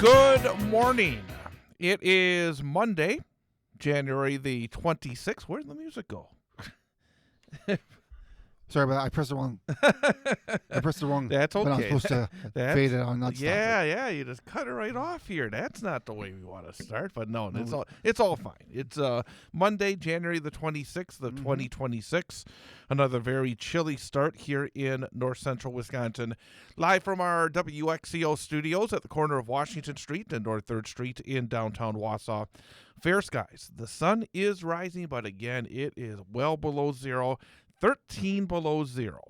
Good morning. It is Monday, January the 26th. Where'd the music go? Sorry about that. I pressed the wrong. That's okay. But I'm supposed to fade it on, not stop it. Yeah. You just cut it right off here. That's not the way we want to start. But no, it's all fine. It's Monday, January the 26th of 2026. Another very chilly start here in north central Wisconsin. Live from our WXCO studios at the corner of Washington Street and North 3rd Street in downtown Wausau. Fair skies. The sun is rising, but again, it is well below zero. 13 below zero.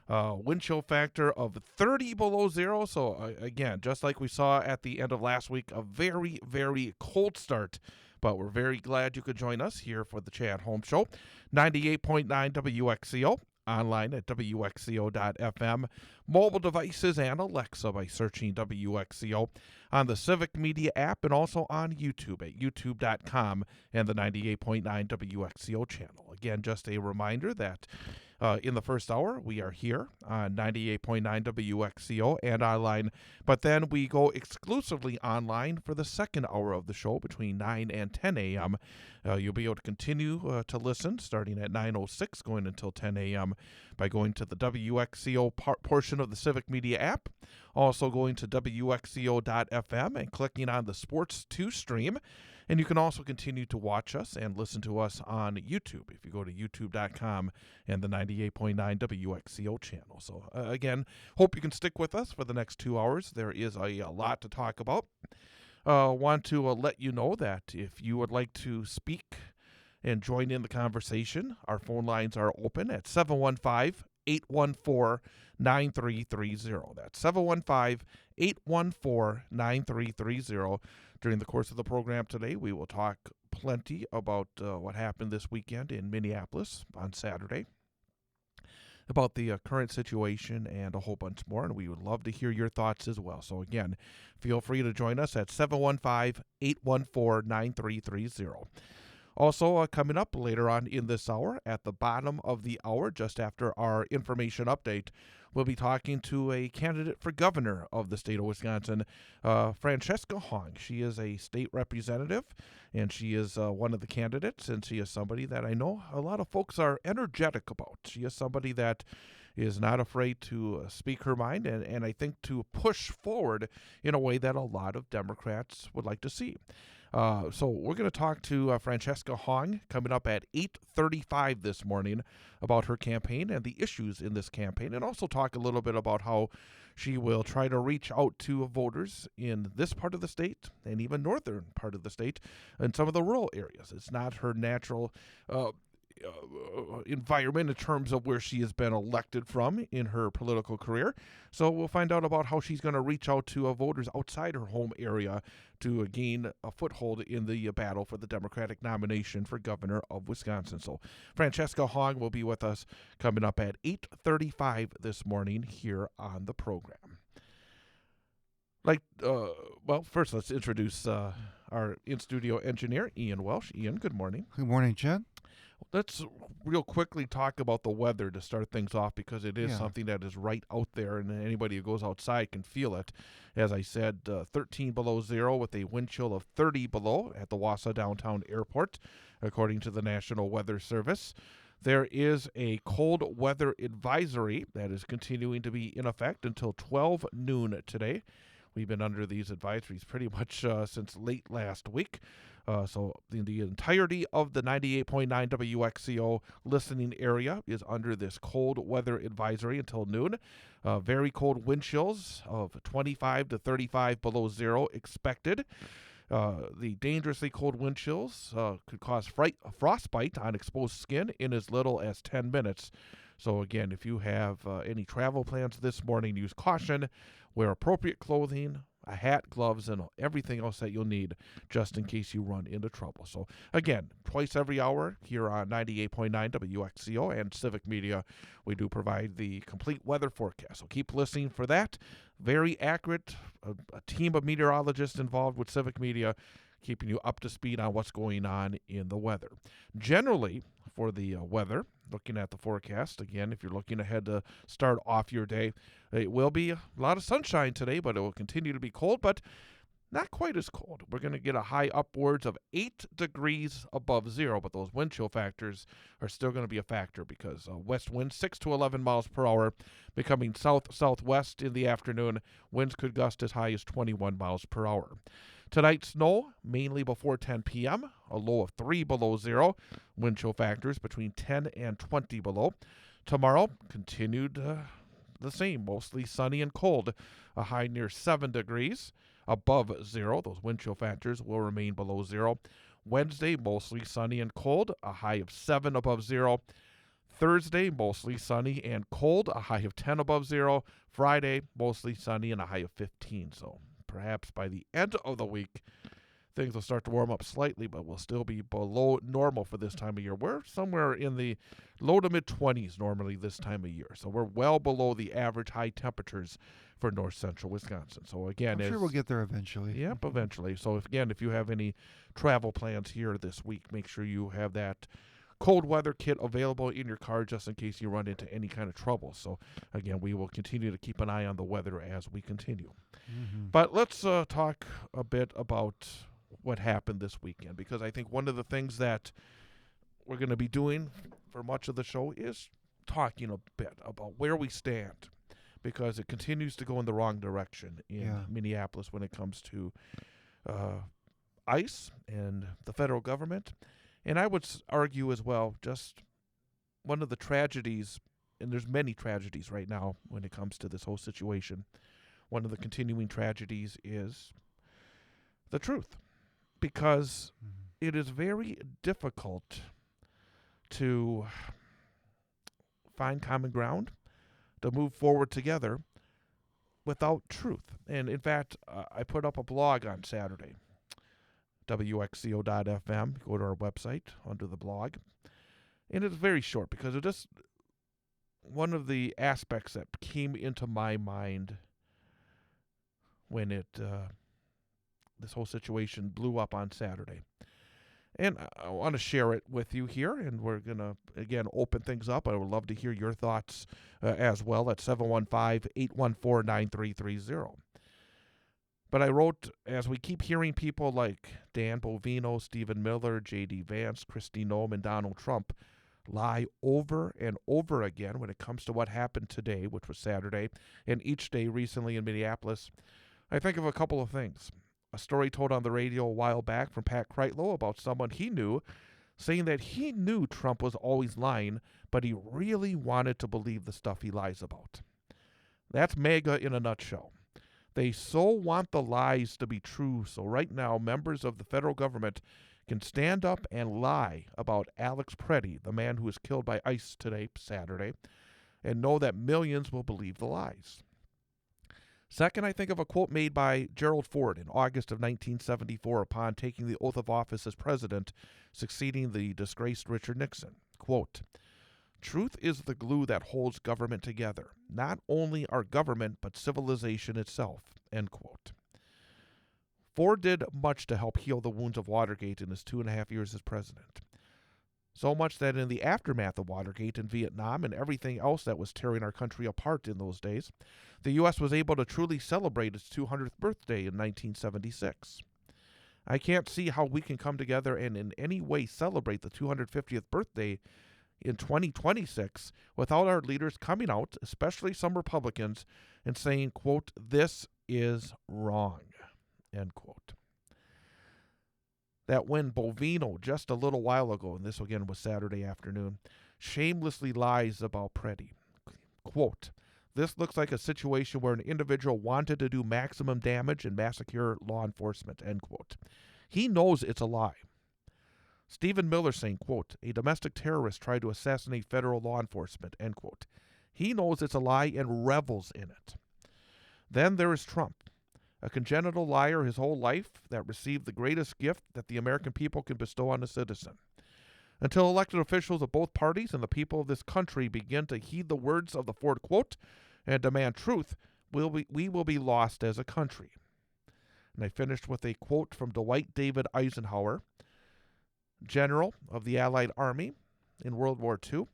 Wind chill factor of 30 below zero. So, again, just like we saw at the end of last week, a very, very cold start. But we're very glad you could join us here for the Chad Holmes Show. 98.9 WXCO. Online at WXCO.FM, mobile devices, and Alexa by searching WXCO on the Civic Media app and also on YouTube at YouTube.com and the 98.9 WXCO channel. Again, just a reminder that in the first hour, we are here on 98.9 WXCO and online, but then we go exclusively online for the second hour of the show between 9 and 10 a.m. You'll be able to continue to listen starting at 9:06 going until 10 a.m. by going to the WXCO portion of the Civic Media app, also going to WXCO.FM and clicking on the Sports 2 stream. And you can also continue to watch us and listen to us on YouTube if you go to youtube.com and the 98.9 WXCO channel. So, again, hope you can stick with us for the next 2 hours. There is a lot to talk about. Want to let you know that if you would like to speak and join in the conversation, our phone lines are open at 715-814-9330. That's 715-814-9330. During the course of the program today, we will talk plenty about what happened this weekend in Minneapolis on Saturday, about the current situation and a whole bunch more, and we would love to hear your thoughts as well. So again, feel free to join us at 715-814-9330. Also, coming up later on in this hour, at the bottom of the hour, just after our information update, we'll be talking to a candidate for governor of the state of Wisconsin, Francesca Hong. She is a state representative, and she is one of the candidates, and she is somebody that I know a lot of folks are energetic about. She is somebody that is not afraid to speak her mind, and I think to push forward in a way that a lot of Democrats would like to see. So we're going to talk to Francesca Hong coming up at 8:35 this morning about her campaign and the issues in this campaign, and also talk a little bit about how she will try to reach out to voters in this part of the state and even northern part of the state and some of the rural areas. It's not her natural environment in terms of where she has been elected from in her political career. So we'll find out about how she's going to reach out to voters outside her home area to gain a foothold in the battle for the Democratic nomination for governor of Wisconsin. So Francesca Hong will be with us coming up at 8:35 this morning here on the program. First let's introduce our in-studio engineer, Ian Welsh. Ian, good morning. Good morning, Chad. Let's real quickly talk about the weather to start things off, because it is something that is right out there, and anybody who goes outside can feel it. As I said, 13 below zero with a wind chill of 30 below at the Wausau Downtown Airport, according to the National Weather Service. There is a cold weather advisory that is continuing to be in effect until 12 noon today. We've been under these advisories pretty much since late last week. So the entirety of the 98.9 WXCO listening area is under this cold weather advisory until noon. Very cold wind chills of 25 to 35 below zero expected. The dangerously cold wind chills could cause frostbite on exposed skin in as little as 10 minutes. So again, if you have any travel plans this morning, use caution, wear appropriate clothing, a hat, gloves, and everything else that you'll need just in case you run into trouble. So again, twice every hour here on 98.9 WXCO and Civic Media, we do provide the complete weather forecast. So keep listening for that. Very accurate, a team of meteorologists involved with Civic Media, keeping you up to speed on what's going on in the weather. Generally, for the weather, looking at the forecast, again, if you're looking ahead to start off your day, it will be a lot of sunshine today, but it will continue to be cold. But not quite as cold. We're going to get a high upwards of 8 degrees above zero, but those wind chill factors are still going to be a factor because west winds 6 to 11 miles per hour, becoming south-southwest in the afternoon. Winds could gust as high as 21 miles per hour. Tonight, snow, mainly before 10 p.m., a low of 3 below zero. Wind chill factors between 10 and 20 below. Tomorrow, continued the same, mostly sunny and cold, a high near 7 degrees above zero. Those wind chill factors will remain below zero. Wednesday, mostly sunny and cold, a high of 7 above zero. Thursday, mostly sunny and cold, a high of 10 above zero. Friday, mostly sunny and a high of 15. So perhaps by the end of the week, things will start to warm up slightly, but will still be below normal for this time of year. We're somewhere in the low to mid-20s normally this time of year. So we're well below the average high temperatures for north central Wisconsin. So again, I'm sure we'll get there eventually. Yep, eventually. So if you have any travel plans here this week, make sure you have that cold weather kit available in your car just in case you run into any kind of trouble. So again, we will continue to keep an eye on the weather as we continue. Mm-hmm. But let's talk a bit about what happened this weekend, because I think one of the things that we're going to be doing for much of the show is talking a bit about where we stand, because it continues to go in the wrong direction in Minneapolis when it comes to ICE and the federal government. And I would argue as well, just one of the tragedies, and there's many tragedies right now when it comes to this whole situation, one of the continuing tragedies is the truth. Because it is very difficult to find common ground, to move forward together without truth. And in fact, I put up a blog on Saturday, WXCO.FM. Go to our website under the blog. And it's very short because it just, one of the aspects that came into my mind when this whole situation blew up on Saturday. And I want to share it with you here, and we're going to, again, open things up. I would love to hear your thoughts as well at 715-814-9330. But I wrote, as we keep hearing people like Dan Bovino, Stephen Miller, J.D. Vance, Kristi Noem, and Donald Trump lie over and over again when it comes to what happened today, which was Saturday, and each day recently in Minneapolis, I think of a couple of things. A story told on the radio a while back from Pat Kreitlow about someone he knew saying that he knew Trump was always lying, but he really wanted to believe the stuff he lies about. That's MAGA in a nutshell. They so want the lies to be true, so right now members of the federal government can stand up and lie about Alex Preddy, the man who was killed by ICE today, Saturday, and know that millions will believe the lies. Second, I think of a quote made by Gerald Ford in August of 1974 upon taking the oath of office as president, succeeding the disgraced Richard Nixon. Quote, "Truth is the glue that holds government together, not only our government, but civilization itself." End quote. Ford did much to help heal the wounds of Watergate in his 2.5 years as president. So much that in the aftermath of Watergate in Vietnam and everything else that was tearing our country apart in those days, the U.S. was able to truly celebrate its 200th birthday in 1976. I can't see how we can come together and in any way celebrate the 250th birthday in 2026 without our leaders coming out, especially some Republicans, and saying, quote, "This is wrong," end quote. That when Bovino, just a little while ago, and this again was Saturday afternoon, shamelessly lies about Preddy. Quote, "This looks like a situation where an individual wanted to do maximum damage and massacre law enforcement," end quote. He knows it's a lie. Stephen Miller saying, quote, "A domestic terrorist tried to assassinate federal law enforcement," end quote. He knows it's a lie and revels in it. Then there is Trump, a congenital liar his whole life that received the greatest gift that the American people can bestow on a citizen. Until elected officials of both parties and the people of this country begin to heed the words of the Ford quote and demand truth, we will be lost as a country. And I finished with a quote from Dwight David Eisenhower, general of the Allied Army in World War II,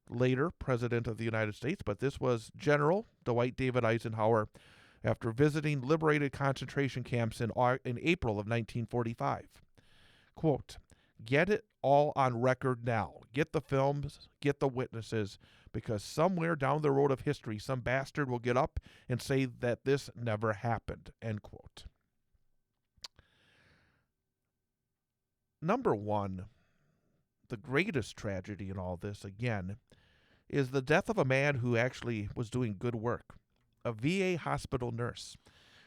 later President of the United States, but this was General Dwight David Eisenhower after visiting liberated concentration camps in April of 1945. Quote, "Get it all on record now. Get the films, get the witnesses, because somewhere down the road of history, some bastard will get up and say that this never happened." End quote. Number one, the greatest tragedy in all this, again, is the death of a man who actually was doing good work, a VA hospital nurse.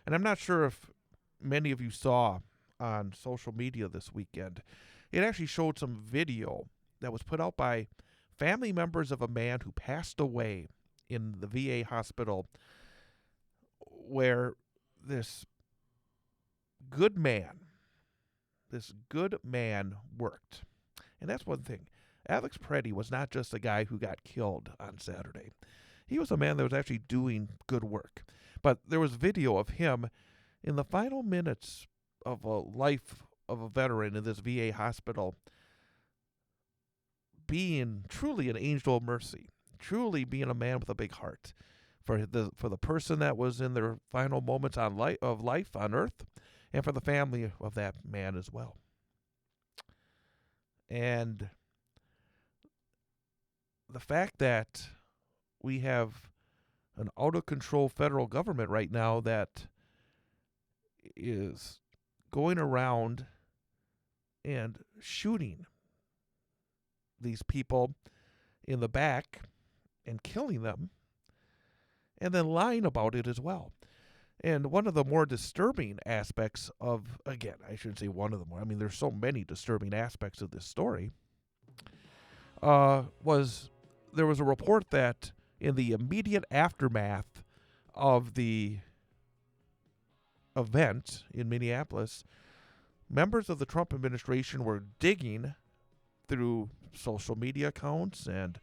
And I'm not sure if many of you saw on social media this weekend, it actually showed some video that was put out by family members of a man who passed away in the VA hospital, where this good man worked. And that's one thing. Alex Preddy was not just a guy who got killed on Saturday. He was a man that was actually doing good work. But there was video of him in the final minutes of a life of a veteran in this VA hospital being truly an angel of mercy, truly being a man with a big heart for the person that was in their final moments of life on earth, and for the family of that man as well. And the fact that we have an out-of-control federal government right now that is going around and shooting these people in the back and killing them, and then lying about it as well. And one of the more disturbing aspects of, again, I shouldn't say one of the more, I mean, there's so many disturbing aspects of this story, there was a report that in the immediate aftermath of the event in Minneapolis, members of the Trump administration were digging through social media accounts and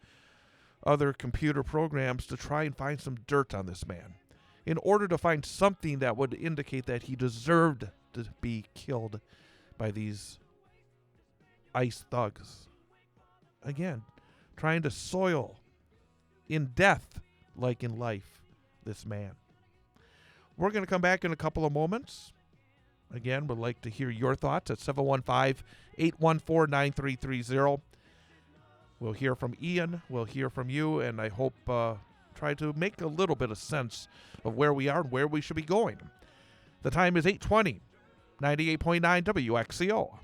other computer programs to try and find some dirt on this man in order to find something that would indicate that he deserved to be killed by these ICE thugs. Again, trying to soil in death like in life this man. We're going to come back in a couple of moments. Again, we'd like to hear your thoughts at 715-814-9330. We'll hear from Ian. We'll hear from you, and I hope try to make a little bit of sense of where we are and where we should be going. The time is 8:20, 98.9 WXCO.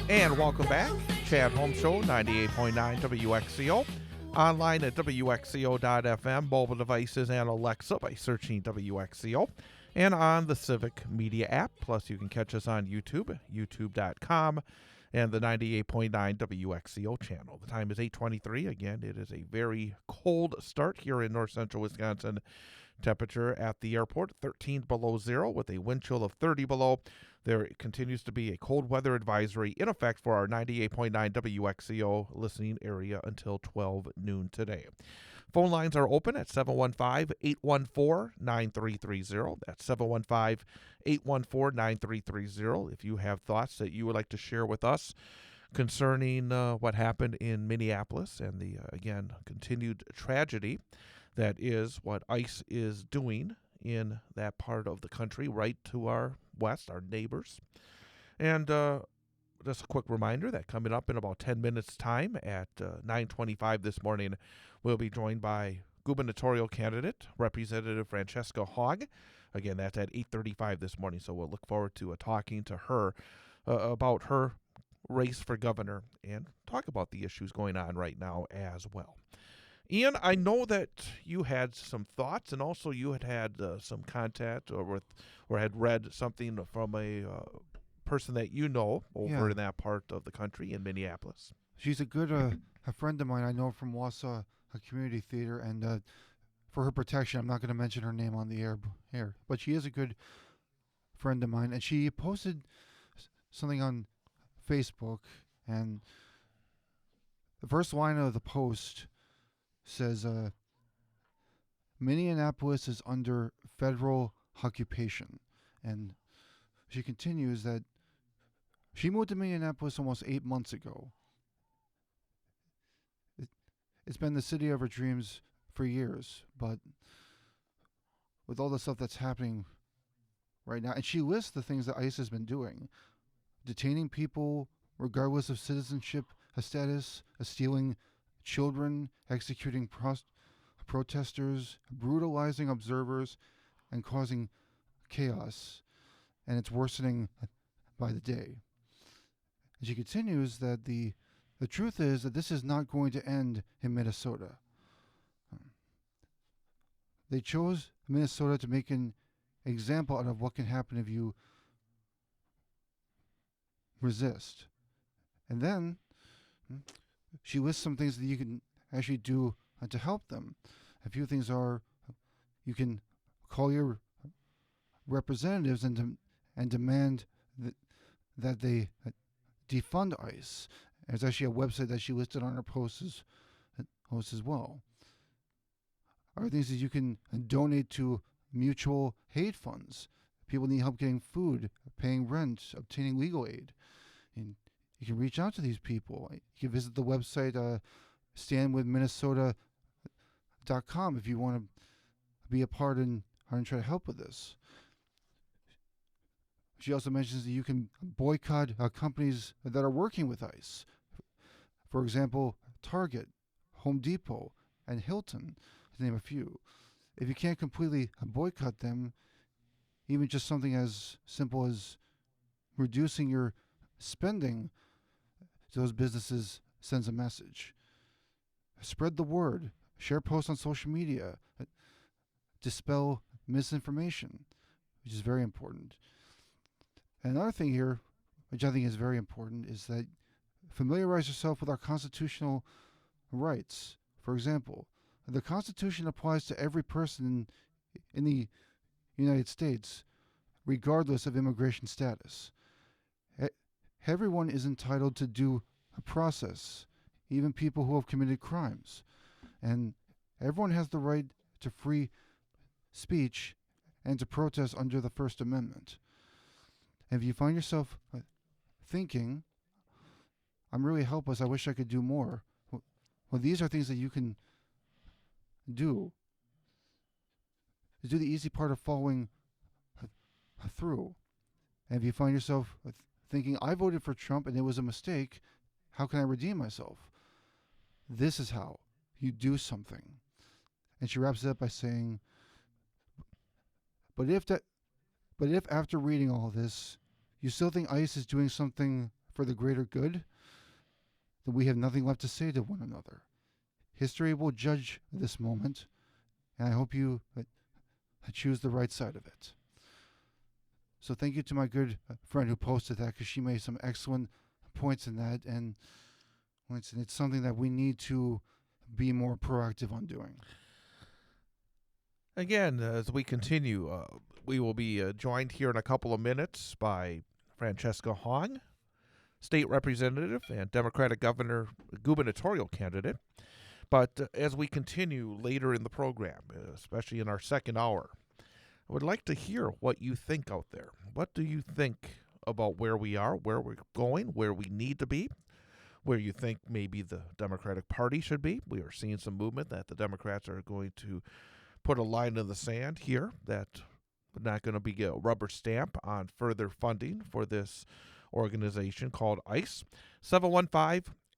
And welcome back. Chad Holmes Show, 98.9 WXCO. Online at WXCO.FM, mobile devices, and Alexa by searching WXCO. And on the Civic Media app. Plus, you can catch us on YouTube, youtube.com, and the 98.9 WXCO channel. The time is 8:23. Again, it is a very cold start here in north central Wisconsin. Temperature at the airport, 13 below zero with a wind chill of 30 below. There continues to be a cold weather advisory in effect for our 98.9 WXCO listening area until 12 noon today. Phone lines are open at 715-814-9330. That's 715-814-9330. If you have thoughts that you would like to share with us concerning what happened in Minneapolis and the, again, continued tragedy that is what ICE is doing in that part of the country, right to our west, our neighbors. And just a quick reminder that coming up in about 10 minutes' time at 9:25 this morning, we'll be joined by gubernatorial candidate Representative Francesca Hong. Again, that's at 8:35 this morning, so we'll look forward to talking to her about her race for governor and talk about the issues going on right now as well. Ian, I know that you had some thoughts, and also you had some contact or had read something from a person that you know over in that part of the country in Minneapolis. She's a good a friend of mine. I know from Wausau Community Theater, and for her protection, I'm not going to mention her name on the air, but she is a good friend of mine, and she posted something on Facebook, and the first line of the post says, Minneapolis is under federal occupation. And she continues that she moved to Minneapolis almost 8 months ago. It's been the city of her dreams for years, but with all the stuff that's happening right now, and she lists the things that ICE has been doing, detaining people regardless of citizenship, status, stealing children, executing protesters, brutalizing observers, and causing chaos. And it's worsening by the day. And she continues that the truth is that this is not going to end in Minnesota. They chose Minnesota to make an example out of what can happen if you resist. And then she lists some things that you can actually do to help them. A few things are you can call your representatives and demand that they defund ICE. There's actually a website that she listed on her post as well. Other things that you can donate to mutual aid funds. People need help getting food, paying rent, obtaining legal aid. And you can reach out to these people. You can visit the website standwithminnesota.com if you want to be a part and try to help with this. She also mentions that you can boycott companies that are working with ICE. For example, Target, Home Depot, and Hilton, to name a few. If you can't completely boycott them, even just something as simple as reducing your spending to those businesses sends a message. Spread the word. Share posts on social media. Dispel misinformation, which is very important. And another thing here, which I think is very important, is that familiarize yourself with our constitutional rights. For example, the Constitution applies to every person in the United States, regardless of immigration status. Everyone is entitled to due process, even people who have committed crimes. And everyone has the right to free speech and to protest under the First Amendment. And if you find yourself thinking, I'm really helpless, I wish I could do more, well, these are things that you can do. To do the easy part of following through. And if you find yourself thinking, I voted for Trump and it was a mistake, how can I redeem myself? This is how you do something. And she wraps it up by saying, but if after reading all this, you still think ICE is doing something for the greater good, then we have nothing left to say to one another. History will judge this moment, and I hope you choose the right side of it. So thank you to my good friend who posted that, because she made some excellent points in that, and it's something that we need to be more proactive on doing. Again, as we continue, we will be joined here in a couple of minutes by Francesca Hong, state representative and Democratic gubernatorial candidate. But as we continue later in the program, especially in our second hour, I would like to hear what you think out there. What do you think about where we are, where we're going, where we need to be, where you think maybe the Democratic Party should be? We are seeing some movement that the Democrats are going to put a line in the sand here, that not going to be a rubber stamp on further funding for this organization called ICE.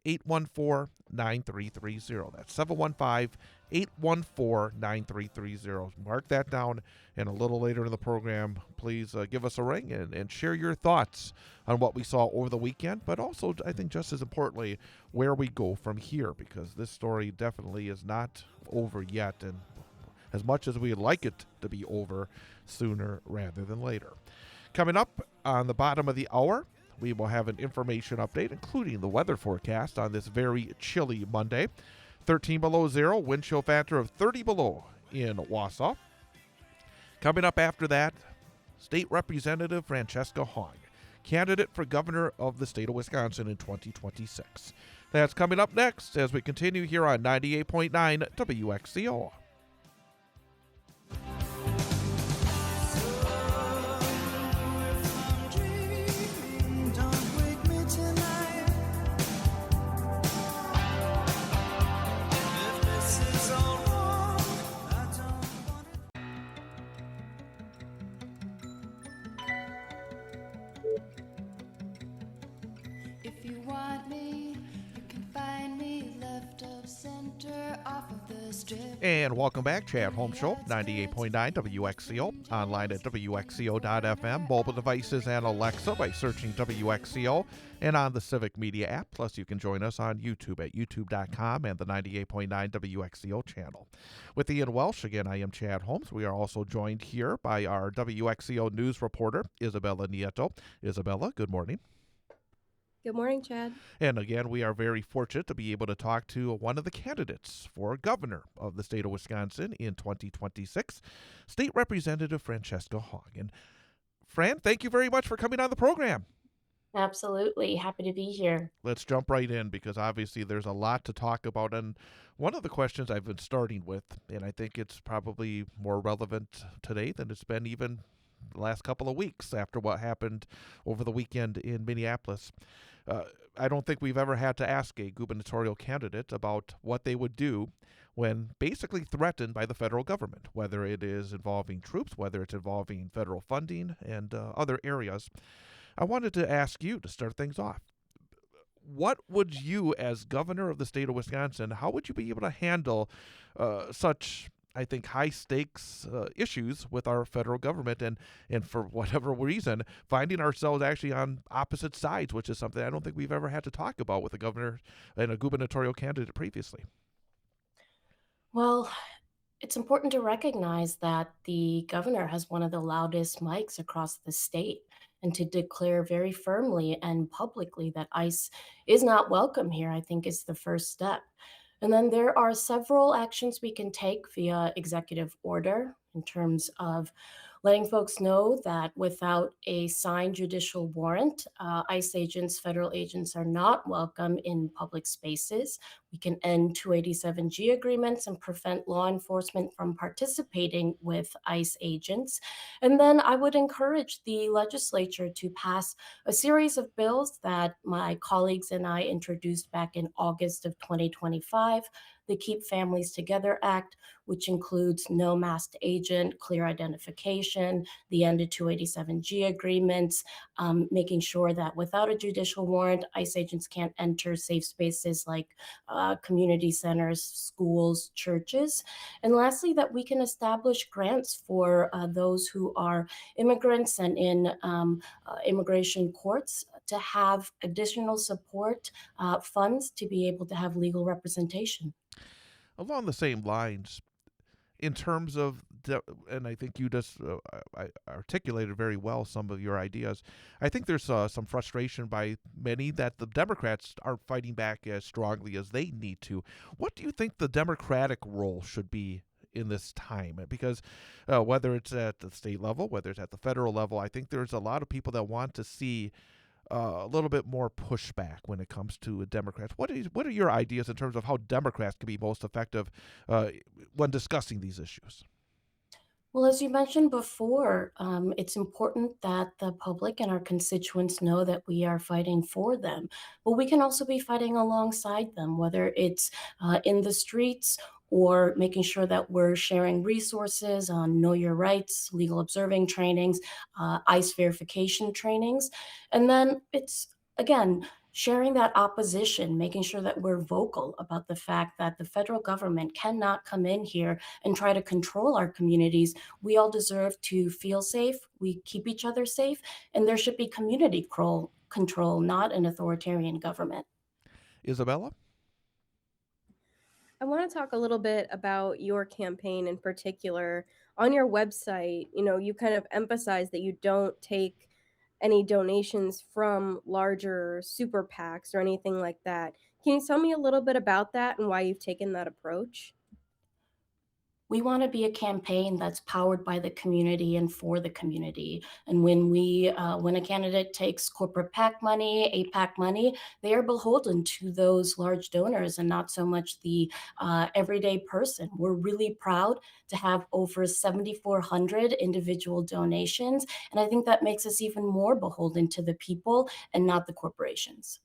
715-814-9330. That's 715-814-9330. Mark that down, and a little later in the program, please give us a ring and share your thoughts on what we saw over the weekend, but also, I think just as importantly, where we go from here, because this story definitely is not over yet, and as much as we'd like it to be over, sooner rather than later. Coming up on the bottom of the hour, we will have an information update, including the weather forecast on this very chilly Monday. 13 below zero, wind chill factor of 30 below in Wausau. Coming up after that, State Representative Francesca Hong, candidate for governor of the state of Wisconsin in 2026. That's coming up next as we continue here on 98.9 WXCO. If you want me, you can find me left of center off of the strip. And welcome back, Chad Holmes Show, 98.9 WXCO, online at WXCO.FM, mobile devices and Alexa by searching WXCO, and on the Civic Media app. Plus, you can join us on YouTube at youtube.com and the 98.9 WXCO channel. With Ian Welsh, again, I am Chad Holmes. We are also joined here by our WXCO news reporter, Isabella Nieto. Isabella, good morning. Good morning, Chad. And again, we are very fortunate to be able to talk to one of the candidates for governor of the state of Wisconsin in 2026, State Representative Francesca Hong. And Fran, thank you very much for coming on the program. Absolutely. Happy to be here. Let's jump right in, because obviously there's a lot to talk about. And one of the questions I've been starting with, and I think it's probably more relevant today than it's been even the last couple of weeks after what happened over the weekend in Minneapolis. I don't think we've ever had to ask a gubernatorial candidate about what they would do when basically threatened by the federal government, whether it is involving troops, whether it's involving federal funding and other areas. I wanted to ask you to start things off. What would you, as governor of the state of Wisconsin, how would you be able to handle such, I think, high-stakes issues with our federal government, and for whatever reason, finding ourselves actually on opposite sides, which is something I don't think we've ever had to talk about with a governor and a gubernatorial candidate previously? Well, it's important to recognize that the governor has one of the loudest mics across the state, and to declare very firmly and publicly that ICE is not welcome here, I think, is the first step. And then there are several actions we can take via executive order in terms of letting folks know that without a signed judicial warrant, ICE agents, federal agents are not welcome in public spaces. We can end 287G agreements and prevent law enforcement from participating with ICE agents. And then I would encourage the legislature to pass a series of bills that my colleagues and I introduced back in August of 2025, the Keep Families Together Act, which includes no masked agent, clear identification, the end of 287G agreements, making sure that without a judicial warrant, ICE agents can't enter safe spaces like community centers, schools, churches. And lastly, that we can establish grants for those who are immigrants and in immigration courts to have additional support funds to be able to have legal representation. Along the same lines, in terms of, and I think you just I articulated very well some of your ideas, I think there's some frustration by many that the Democrats aren't fighting back as strongly as they need to. What do you think the Democratic role should be in this time? Because whether it's at the state level, whether it's at the federal level, I think there's a lot of people that want to see a little bit more pushback when it comes to Democrats. What are your ideas in terms of how Democrats can be most effective when discussing these issues? Well, as you mentioned before, it's important that the public and our constituents know that we are fighting for them, but we can also be fighting alongside them, whether it's in the streets or making sure that we're sharing resources on know your rights, legal observing trainings, ICE verification trainings. And then it's, again, sharing that opposition, making sure that we're vocal about the fact that the federal government cannot come in here and try to control our communities. We all deserve to feel safe, we keep each other safe, and there should be control, not an authoritarian government. Isabella? I want to talk a little bit about your campaign in particular. On your website, you kind of emphasize that you don't take any donations from larger super PACs or anything like that. Can you tell me a little bit about that and why you've taken that approach? We want to be a campaign that's powered by the community and for the community. And when a candidate takes corporate PAC money, APAC money, they are beholden to those large donors and not so much the everyday person. We're really proud to have over 7,400 individual donations, and I think that makes us even more beholden to the people and not the corporations.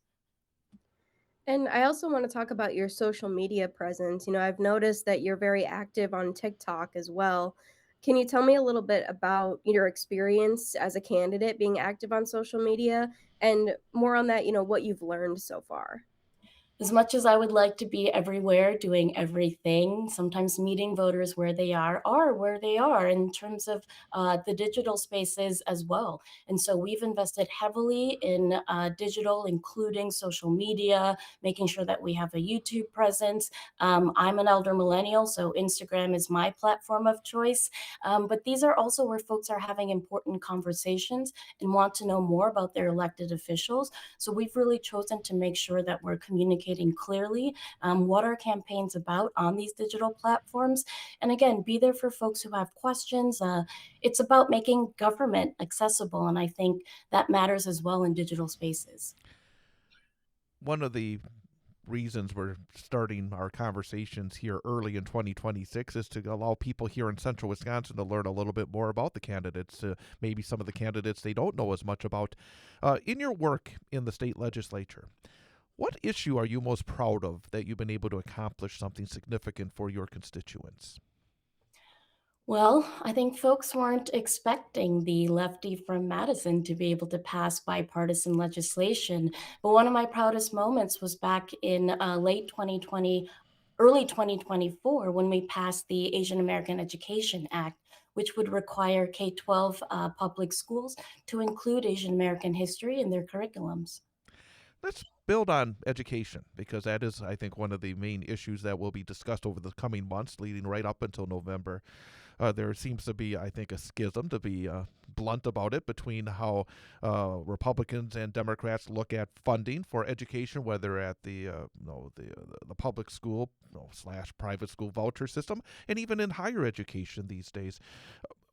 And I also want to talk about your social media presence. I've noticed that you're very active on TikTok as well. Can you tell me a little bit about your experience as a candidate being active on social media and more on that, what you've learned so far? As much as I would like to be everywhere doing everything, sometimes meeting voters where they are where they are in terms of the digital spaces as well. And so we've invested heavily in digital, including social media, making sure that we have a YouTube presence. I'm an elder millennial, so Instagram is my platform of choice. But these are also where folks are having important conversations and want to know more about their elected officials. So we've really chosen to make sure that we're communicating clearly what our campaign's about on these digital platforms. And again, be there for folks who have questions. It's about making government accessible, and I think that matters as well in digital spaces. One of the reasons we're starting our conversations here early in 2026 is to allow people here in central Wisconsin to learn a little bit more about the candidates, maybe some of the candidates they don't know as much about. In your work in the state legislature, what issue are you most proud of that you've been able to accomplish something significant for your constituents? Well, I think folks weren't expecting the lefty from Madison to be able to pass bipartisan legislation. But one of my proudest moments was back in late 2020, early 2024, when we passed the Asian American Education Act, which would require K 12 public schools to include Asian American history in their curriculums. Let's build on education because that is, I think, one of the main issues that will be discussed over the coming months leading right up until November. There seems to be, I think, a schism, to be blunt about it, between how Republicans and Democrats look at funding for education, whether at the public school slash private school voucher system, and even in higher education these days.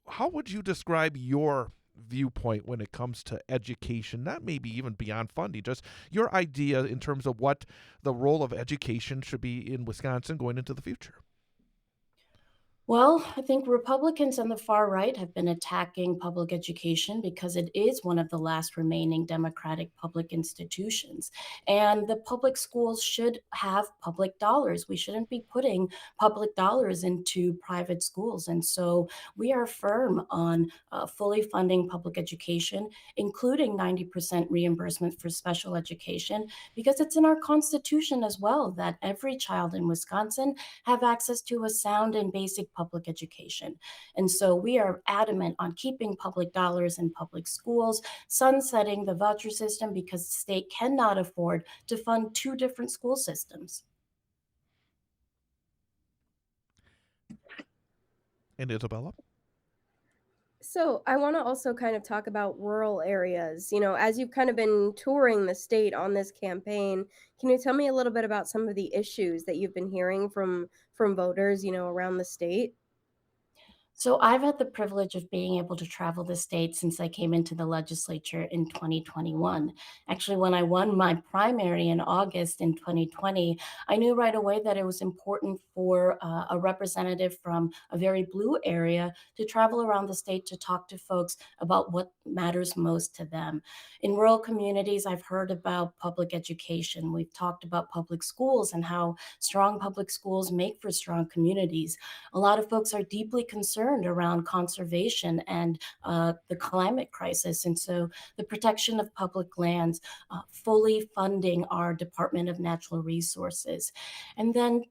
How would you describe your viewpoint when it comes to education, not maybe even beyond funding, just your idea in terms of what the role of education should be in Wisconsin going into the future? Well, I think Republicans on the far right have been attacking public education because it is one of the last remaining democratic public institutions. And the public schools should have public dollars. We shouldn't be putting public dollars into private schools. And so we are firm on fully funding public education, including 90% reimbursement for special education, because it's in our Constitution as well that every child in Wisconsin have access to a sound and basic public education. And so we are adamant on keeping public dollars in public schools, sunsetting the voucher system because the state cannot afford to fund two different school systems. And Isabella? So, I want to also kind of talk about rural areas. As you've kind of been touring the state on this campaign, can you tell me a little bit about some of the issues that you've been hearing from voters, around the state? So I've had the privilege of being able to travel the state since I came into the legislature in 2021. Actually, when I won my primary in August in 2020, I knew right away that it was important for a representative from a very blue area to travel around the state to talk to folks about what matters most to them. In rural communities, I've heard about public education. We've talked about public schools and how strong public schools make for strong communities. A lot of folks are deeply concerned concerned around conservation and the climate crisis. And so the protection of public lands, fully funding our Department of Natural Resources. And then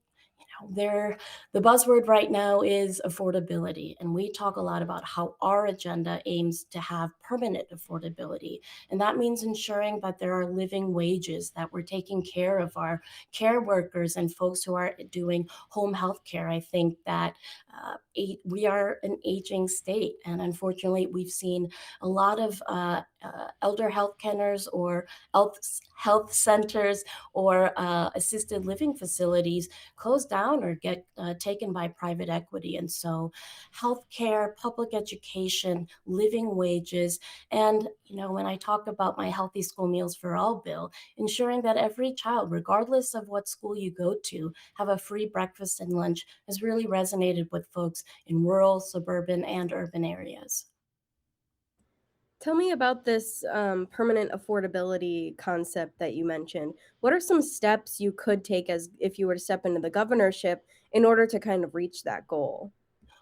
there, the buzzword right now is affordability, and we talk a lot about how our agenda aims to have permanent affordability, and that means ensuring that there are living wages, that we're taking care of our care workers and folks who are doing home health care. I think that we are an aging state, and unfortunately, we've seen a lot of elder health centers or health centers or assisted living facilities close down or get taken by private equity. And so healthcare, public education, living wages, and when I talk about my Healthy School Meals for All bill, ensuring that every child, regardless of what school you go to, have a free breakfast and lunch has really resonated with folks in rural, suburban, and urban areas. Tell me about this permanent affordability concept that you mentioned. What are some steps you could take as if you were to step into the governorship in order to kind of reach that goal?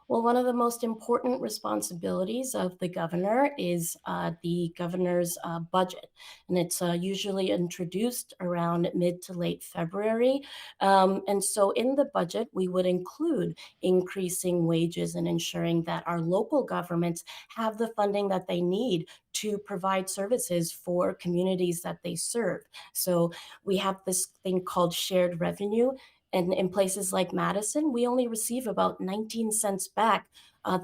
Well, one of the most important responsibilities of the governor is the governor's budget, and it's usually introduced around mid to late February. And so, in the budget, we would include increasing wages and ensuring that our local governments have the funding that they need to provide services for communities that they serve. So, we have this thing called shared revenue, and in places like Madison, we only receive about 19 cents back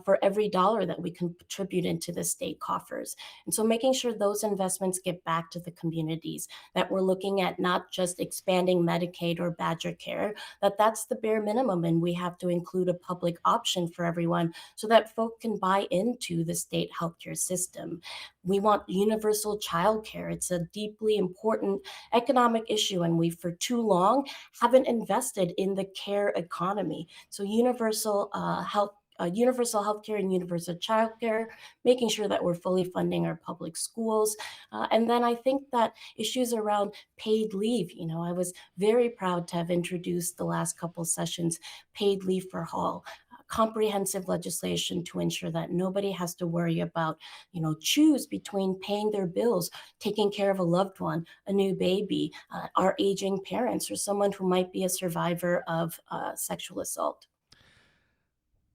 for every dollar that we contribute into the state coffers. And so making sure those investments get back to the communities, that we're looking at not just expanding Medicaid or Badger Care, that's the bare minimum. And we have to include a public option for everyone so that folk can buy into the state healthcare system. We want universal childcare. It's a deeply important economic issue, and we, for too long, haven't invested in the care economy. So universal healthcare and universal childcare, making sure that we're fully funding our public schools. And then I think that issues around paid leave, I was very proud to have introduced the last couple sessions paid leave for all. Comprehensive legislation to ensure that nobody has to worry about, choose between paying their bills, taking care of a loved one, a new baby, our aging parents, or someone who might be a survivor of sexual assault.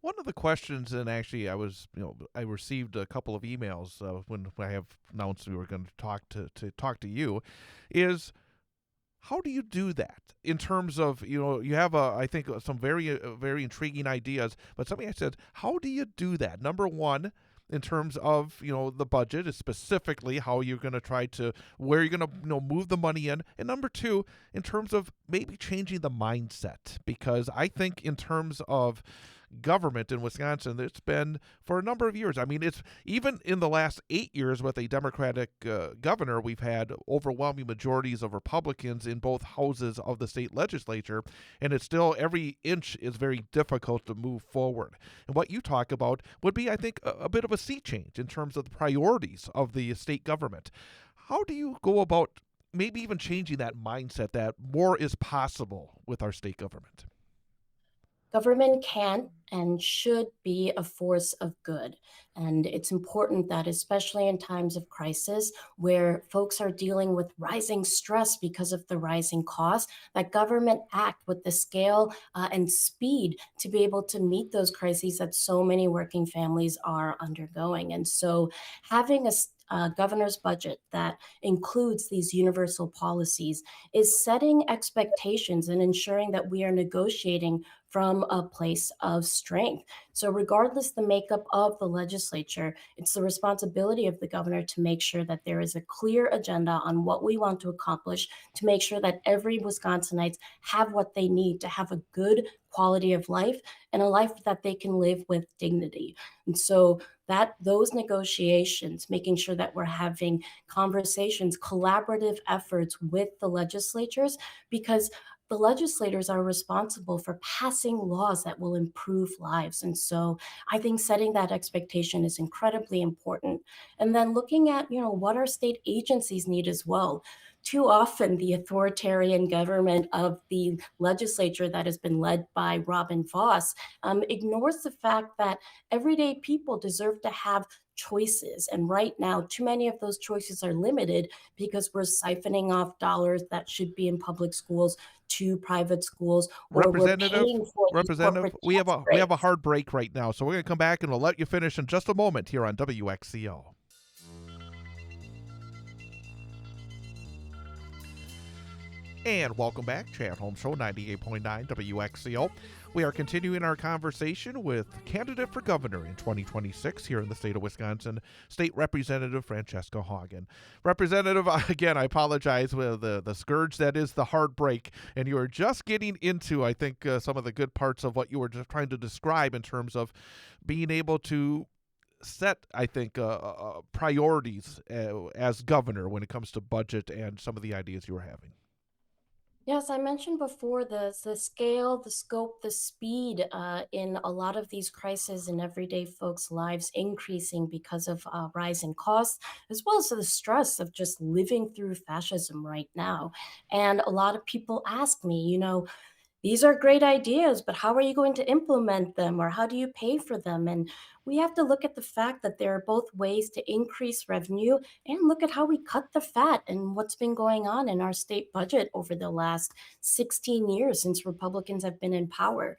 One of the questions, and actually, I received a couple of emails when I have announced we were going to talk to you, is how do you do that in terms of, you have I think some very intriguing ideas, but something I said, how do you do that? Number one, in terms of, the budget is specifically how you're going to where you're going to, move the money in. And number two, in terms of maybe changing the mindset, because I think in terms of government in Wisconsin, it's been for a number of years. I mean, it's even in the last 8 years with a Democratic governor, we've had overwhelming majorities of Republicans in both houses of the state legislature, and it's still every inch is very difficult to move forward. And what you talk about would be, I think, a bit of a sea change in terms of the priorities of the state government. How do you go about maybe even changing that mindset that more is possible with our state government? Government can and should be a force of good. And it's important that, especially in times of crisis where folks are dealing with rising stress because of the rising costs, that government act with the scale and speed to be able to meet those crises that so many working families are undergoing. And so having a governor's budget that includes these universal policies is setting expectations and ensuring that we are negotiating from a place of strength. So regardless the makeup of the legislature, it's the responsibility of the governor to make sure that there is a clear agenda on what we want to accomplish, to make sure that every Wisconsinites have what they need to have a good quality of life and a life that they can live with dignity. And so that those negotiations, making sure that we're having conversations, collaborative efforts with the legislatures, because the legislators are responsible for passing laws that will improve lives. And so I think setting that expectation is incredibly important. And then looking at, what our state agencies need as well. Too often, the authoritarian government of the legislature that has been led by Robin Voss ignores the fact that everyday people deserve to have choices. And right now, too many of those choices are limited because we're siphoning off dollars that should be in public schools to private schools, or we're Representative, paying for these Representative, corporate we have tax a breaks. hard break right now, so we're going to come back and we'll let you finish in just a moment here on WXCO. And welcome back, Chad Holmes Show, 98.9 WXCO. We are continuing our conversation with candidate for governor in 2026 here in the state of Wisconsin, State Representative Francesca Hong. And Representative, again, I apologize with the scourge that is the heartbreak, and you are just getting into, I think, some of the good parts of what you were just trying to describe in terms of being able to set, I think, priorities as governor when it comes to budget and some of the ideas you were having. Yes, I mentioned before the scale, the scope, the speed in a lot of these crises in everyday folks' lives increasing because of rising costs, as well as the stress of just living through fascism right now. And a lot of people ask me, these are great ideas, but how are you going to implement them, or how do you pay for them? And we have to look at the fact that there are both ways to increase revenue and look at how we cut the fat and what's been going on in our state budget over the last 16 years since Republicans have been in power.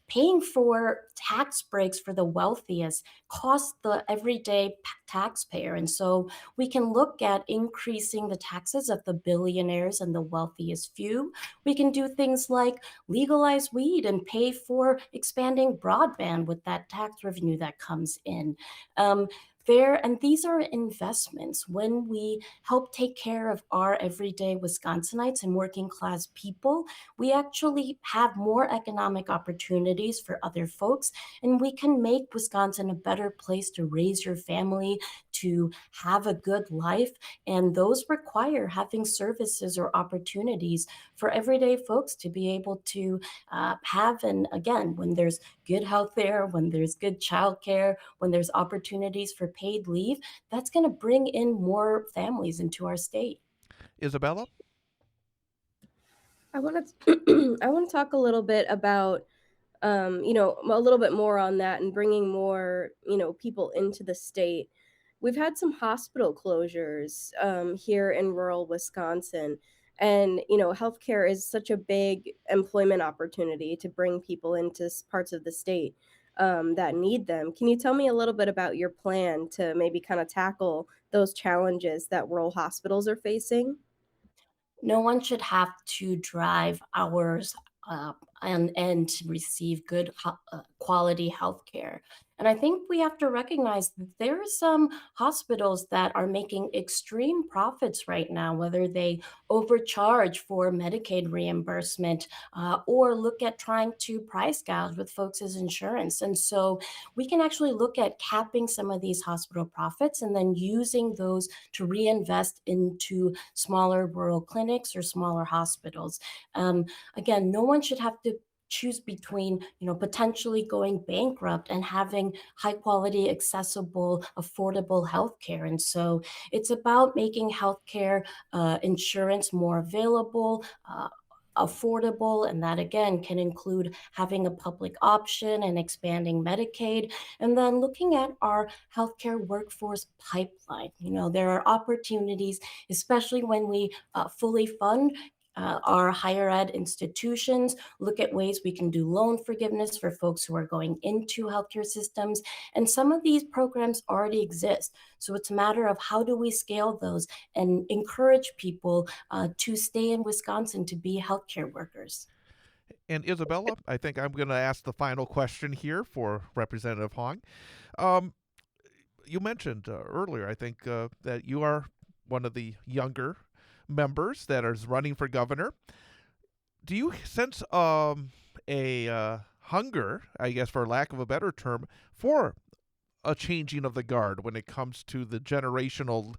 Paying for tax breaks for the wealthiest costs the everyday taxpayer. And so we can look at increasing the taxes of the billionaires and the wealthiest few. We can do things like legalize weed and pay for expanding broadband with that tax revenue that comes in. Um, and these are investments. When we help take care of our everyday Wisconsinites and working class people, we actually have more economic opportunities for other folks, and we can make Wisconsin a better place to raise your family, to have a good life. And those require having services or opportunities for everyday folks to be able to have. And again, when there's good health care, when there's good childcare, when there's opportunities for paid leave, that's going to bring in more families into our state. Isabella? I want to I want to talk a little bit about a little bit more on that and bringing more, people into the state. We've had some hospital closures here in rural Wisconsin. And, healthcare is such a big employment opportunity to bring people into parts of the state that need them. Can you tell me a little bit about your plan to maybe kind of tackle those challenges that rural hospitals are facing? No one should have to drive hours and to receive good quality health care. And I think we have to recognize that there are some hospitals that are making extreme profits right now, whether they overcharge for Medicaid reimbursement or look at trying to price gouge with folks' insurance. And so we can actually look at capping some of these hospital profits and then using those to reinvest into smaller rural clinics or smaller hospitals. Again, no one should have to choose between potentially going bankrupt and having high quality, accessible, affordable healthcare. And so it's about making healthcare insurance more available, affordable, and that again can include having a public option and expanding Medicaid, and then looking at our healthcare workforce pipeline. There are opportunities, especially when we fully fund our higher ed institutions, look at ways we can do loan forgiveness for folks who are going into healthcare systems. And some of these programs already exist. So it's a matter of how do we scale those and encourage people to stay in Wisconsin to be healthcare workers. And Isabella, I think I'm going to ask the final question here for Representative Hong. Um, you mentioned earlier, I think, that you are one of the younger members that is running for governor. Do you sense a hunger, I guess, for lack of a better term, for a changing of the guard when it comes to the generational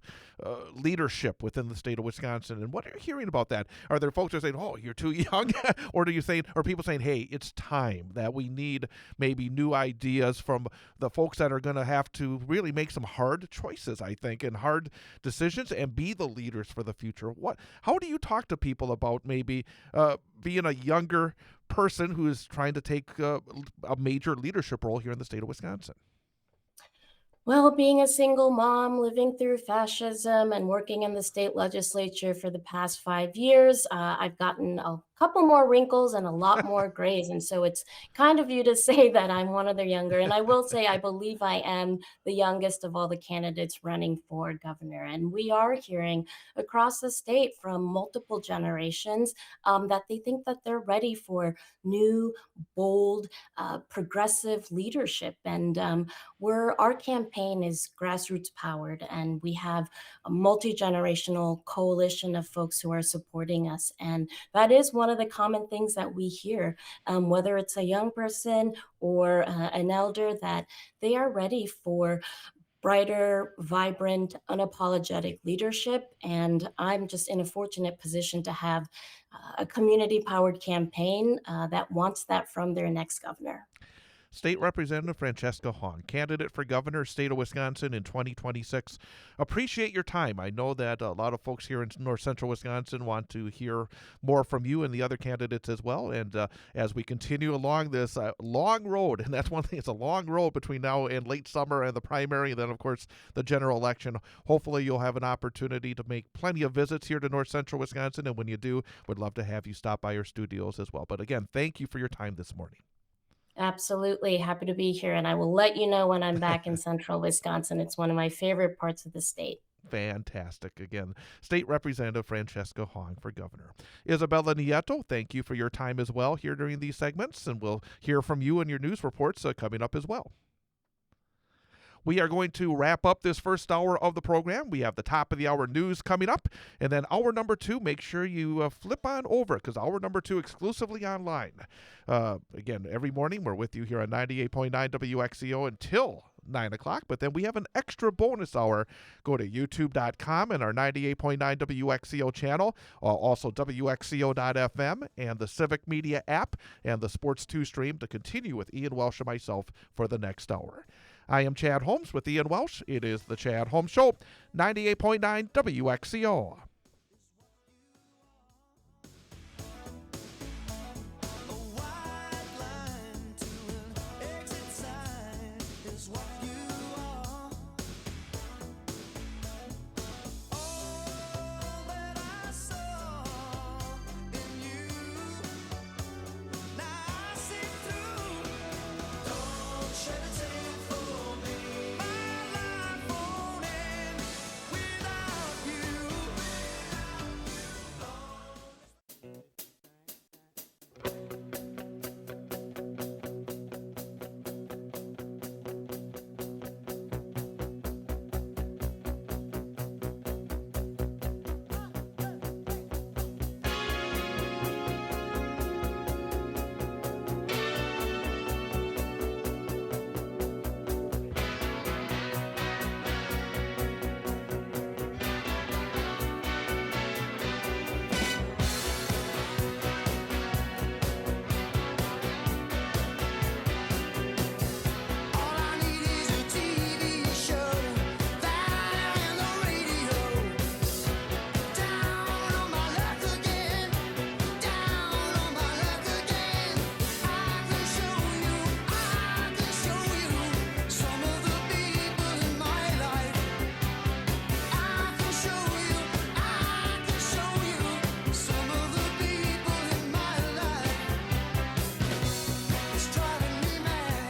leadership within the state of Wisconsin. And what are you hearing about that? Are there folks that are saying, "Oh, you're too young," or are people saying, "Hey, it's time that we need maybe new ideas from the folks that are going to have to really make some hard choices, I think, and hard decisions and be the leaders for the future"? How do you talk to people about maybe being a younger person who is trying to take a major leadership role here in the state of Wisconsin? Well, being a single mom, living through fascism, and working in the state legislature for the past 5 years, I've gotten a couple more wrinkles and a lot more grays. And so it's kind of you to say that I'm one of the younger. And I will say, I believe I am the youngest of all the candidates running for governor. And we are hearing across the state from multiple generations that they think that they're ready for new, bold, progressive leadership. And our campaign is grassroots powered, and we have a multi-generational coalition of folks who are supporting us. And that is one of the common things that we hear, whether it's a young person or an elder, that they are ready for brighter, vibrant, unapologetic leadership. And I'm just in a fortunate position to have a community powered campaign that wants that from their next governor. State Representative Francesca Hong, candidate for governor, state of Wisconsin in 2026. Appreciate your time. I know that a lot of folks here in north central Wisconsin want to hear more from you and the other candidates as well. And as we continue along this long road, and that's one thing, it's a long road between now and late summer and the primary, and then, of course, the general election. Hopefully you'll have an opportunity to make plenty of visits here to north central Wisconsin. And when you do, we'd love to have you stop by our studios as well. But again, thank you for your time this morning. Absolutely. Happy to be here. And I will let you know when I'm back in central Wisconsin. It's one of my favorite parts of the state. Fantastic. Again, State Representative Francesca Hong for governor. Isabella Nieto, thank you for your time as well here during these segments. And we'll hear from you and your news reports coming up as well. We are going to wrap up this first hour of the program. We have the top of the hour news coming up. And then hour number 2, make sure you flip on over, because hour number 2 exclusively online. Again, every morning we're with you here on 98.9 WXCO until 9 o'clock. But then we have an extra bonus hour. Go to youtube.com and our 98.9 WXCO channel, also WXCO.FM and the Civic Media app and the Sports 2 stream to continue with Ian Welsh and myself for the next hour. I am Chad Holmes with Ian Welsh. It is the Chad Holmes Show, 98.9 WXCO.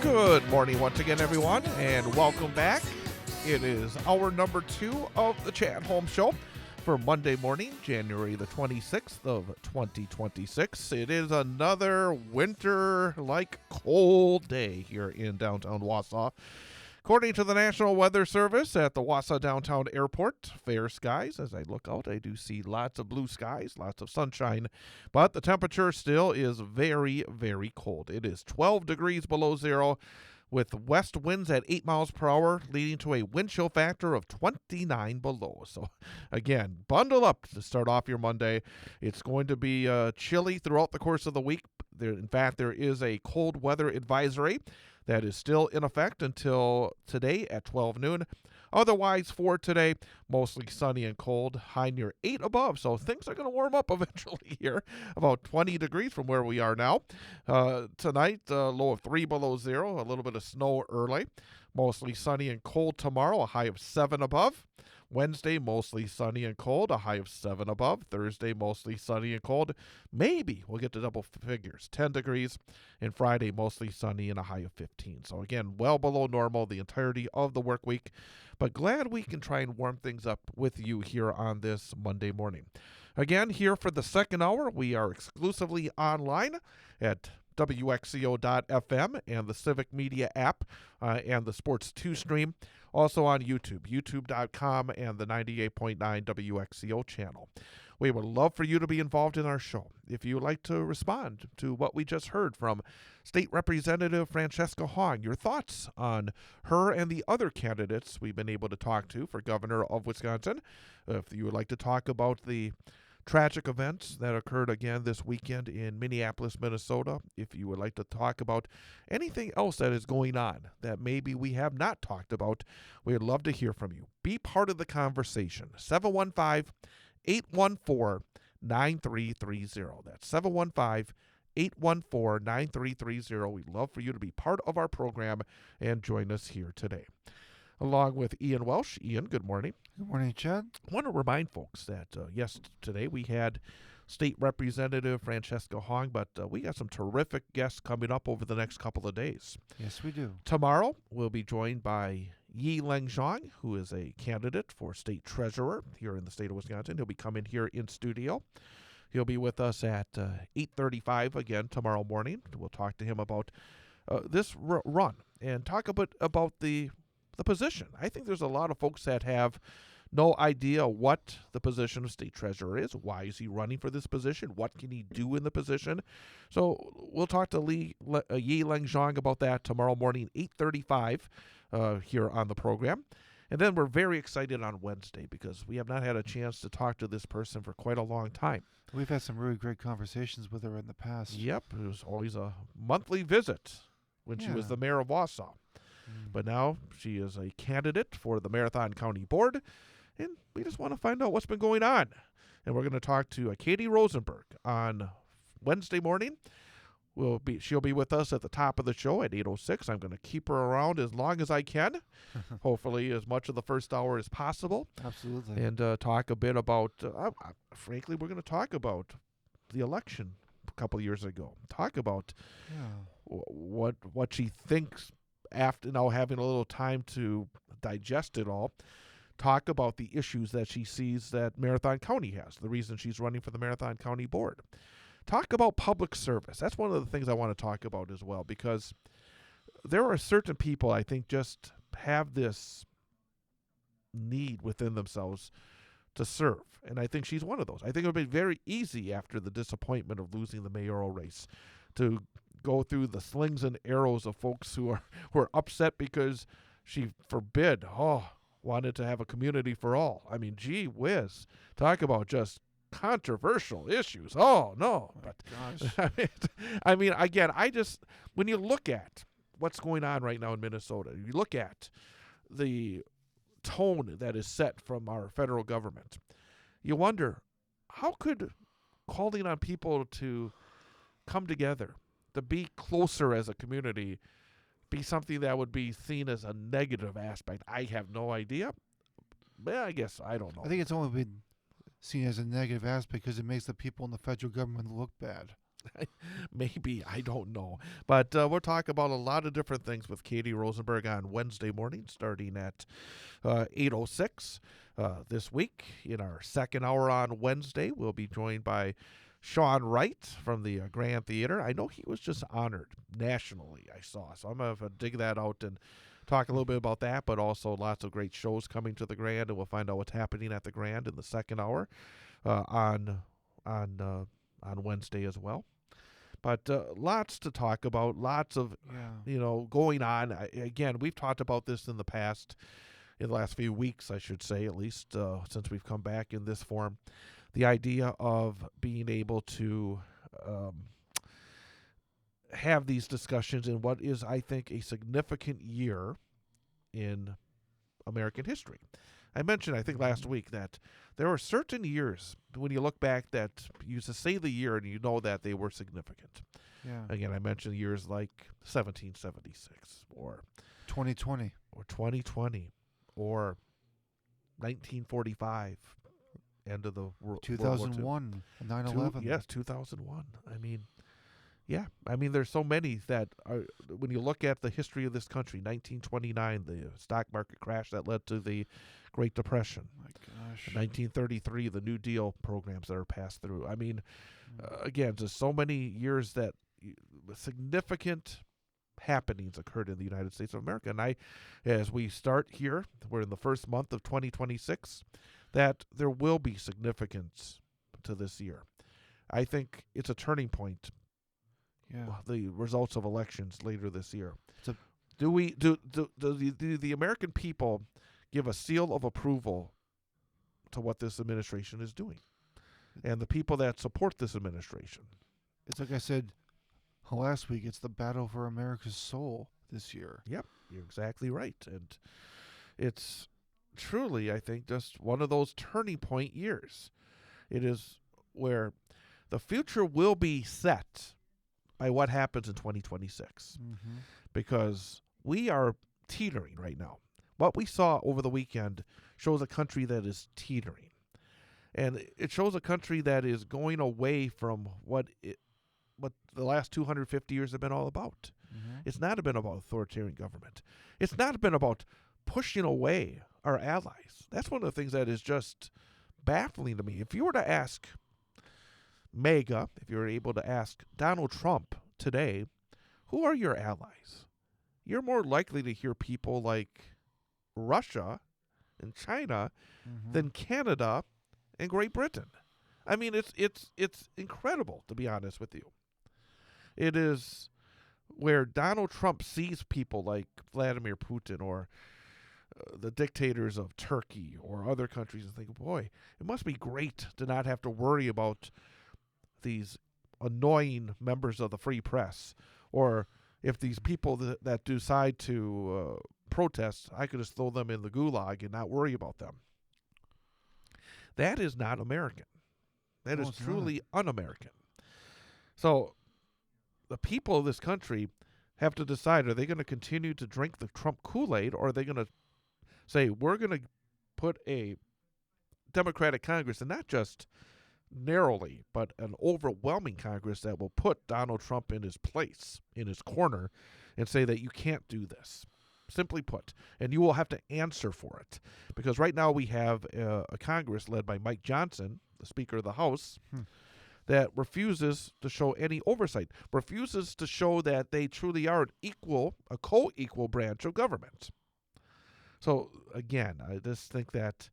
Good morning once again, everyone, and welcome back. It is hour number 2 of the Chad Holmes Show for Monday morning, January the 26th of 2026. It is another winter-like cold day here in downtown Wausau. According to the National Weather Service at the Wausau Downtown Airport, fair skies. As I look out, I do see lots of blue skies, lots of sunshine, but the temperature still is very, very cold. It is 12 degrees below zero with west winds at 8 miles per hour, leading to a wind chill factor of 29 below. So, again, bundle up to start off your Monday. It's going to be chilly throughout the course of the week. In fact, there is a cold weather advisory that is still in effect until today at 12 noon. Otherwise, for today, mostly sunny and cold, high near 8 above. So things are going to warm up eventually here, about 20 degrees from where we are now. Tonight, low of 3 below zero, a little bit of snow early. Mostly sunny and cold tomorrow, a high of 7 above. Wednesday, mostly sunny and cold, a high of 7 above. Thursday, mostly sunny and cold. Maybe we'll get to double figures, 10 degrees. And Friday, mostly sunny and a high of 15. So again, well below normal the entirety of the work week. But glad we can try and warm things up with you here on this Monday morning. Again, here for the second hour, we are exclusively online at WXCO.FM and the Civic Media app and the Sports 2 stream. Also on YouTube, youtube.com and the 98.9 WXCO channel. We would love for you to be involved in our show. If you would like to respond to what we just heard from State Representative Francesca Hong, your thoughts on her and the other candidates we've been able to talk to for governor of Wisconsin. If you would like to talk about the tragic events that occurred again this weekend in Minneapolis, Minnesota. If you would like to talk about anything else that is going on that maybe we have not talked about, we'd love to hear from you. Be part of the conversation. 715-814-9330. That's 715-814-9330. We'd love for you to be part of our program and join us here today. Along with Ian Welsh. Ian, good morning. Good morning, Chad. I want to remind folks that, today we had State Representative Francesca Hong, but we got some terrific guests coming up over the next couple of days. Yes, we do. Tomorrow, we'll be joined by Yi Leng-Zhang, who is a candidate for state treasurer here in the state of Wisconsin. He'll be coming here in studio. He'll be with us at 8:35 again tomorrow morning. We'll talk to him about this run and talk a bit about the position. I think there's a lot of folks that have no idea what the position of state treasurer is. Why is he running for this position? What can he do in the position? So we'll talk to Yi Leng-Zhang about that tomorrow morning, 8:35 here on the program. And then we're very excited on Wednesday because we have not had a chance to talk to this person for quite a long time. We've had some really great conversations with her in the past. Yep, it was always a monthly visit when she was the mayor of Wausau. But now she is a candidate for the Marathon County Board, and we just want to find out what's been going on. And we're going to talk to Katie Rosenberg on Wednesday morning. She'll be with us at the top of the show at 8:06. I'm going to keep her around as long as I can, hopefully as much of the first hour as possible. Absolutely. And talk a bit about, frankly, we're going to talk about the election a couple years ago. Talk about what she thinks after now having a little time to digest it all. Talk about the issues that she sees that Marathon County has, the reason she's running for the Marathon County Board. Talk about public service. That's one of the things I want to talk about as well, because there are certain people I think just have this need within themselves to serve, and I think she's one of those. I think it would be very easy after the disappointment of losing the mayoral race to go through the slings and arrows of folks who are upset because she wanted to have a community for all. I mean, gee whiz, talk about just controversial issues. Oh no, but gosh. I mean, again, when you look at what's going on right now in Minnesota, you look at the tone that is set from our federal government, you wonder, how could calling on people to come together, to be closer as a community, be something that would be seen as a negative aspect? I have no idea. But I guess I don't know. I think it's only been seen as a negative aspect because it makes the people in the federal government look bad. Maybe, I don't know. But we'll talk about a lot of different things with Katie Rosenberg on Wednesday morning, starting at 8:06 this week. In our second hour on Wednesday, we'll be joined by Sean Wright from the Grand Theater. I know he was just honored nationally, I saw. So I'm going to dig that out and talk a little bit about that, but also lots of great shows coming to the Grand, and we'll find out what's happening at the Grand in the second hour on Wednesday as well. But lots to talk about, lots of, Yeah. going on. Again, we've talked about this in the past, in the last few weeks, I should say, at least since we've come back in this form. The idea of being able to have these discussions in what is, I think, a significant year in American history. I mentioned, I think, last week that there are certain years when you look back that you used to say the year and you know that they were significant. Yeah. Again, I mentioned years like 1776 or 2020. or 2020 or 1945, end of the World War II. 2001. 9/11. Yes, 2001. I mean, there's so many that are, when you look at the history of this country, 1929, the stock market crash that led to the Great Depression. My gosh. 1933, the New Deal programs that are passed through. I mean, again, just so many years that significant happenings occurred in the United States of America. And as we start here, we're in the first month of 2026, that there will be significance to this year. I think it's a turning point. Yeah. The results of elections later this year. It's a- Do the American people give a seal of approval to what this administration is doing, and the people that support this administration? It's like I said last week, it's the battle for America's soul this year. Yep, you're exactly right, and it's truly, I think, just one of those turning point years. It is where the future will be set by what happens in 2026, because we are teetering right now. What we saw over the weekend shows a country that is teetering, and it shows a country that is going away from what the last 250 years have been all about. It's not been about authoritarian government. It's not been about pushing away our allies. That's one of the things that is just baffling to me. If you were to ask MAGA, if you were able to ask Donald Trump today, who are your allies? You're more likely to hear people like Russia and China than Canada and Great Britain. I mean, it's incredible, to be honest with you. It is where Donald Trump sees people like Vladimir Putin or the dictators of Turkey or other countries and think, boy, it must be great to not have to worry about these annoying members of the free press, or if these people that decide to protest, I could just throw them in the gulag and not worry about them. That is not American. That is truly un-American. So the people of this country have to decide, are they going to continue to drink the Trump Kool-Aid, or are they going to say, we're going to put a Democratic Congress, and not just narrowly, but an overwhelming Congress that will put Donald Trump in his place, in his corner, and say that you can't do this. Simply put, and you will have to answer for it. Because right now we have a Congress led by Mike Johnson, the Speaker of the House, that refuses to show any oversight, refuses to show that they truly are a co-equal branch of government. So again, I just think that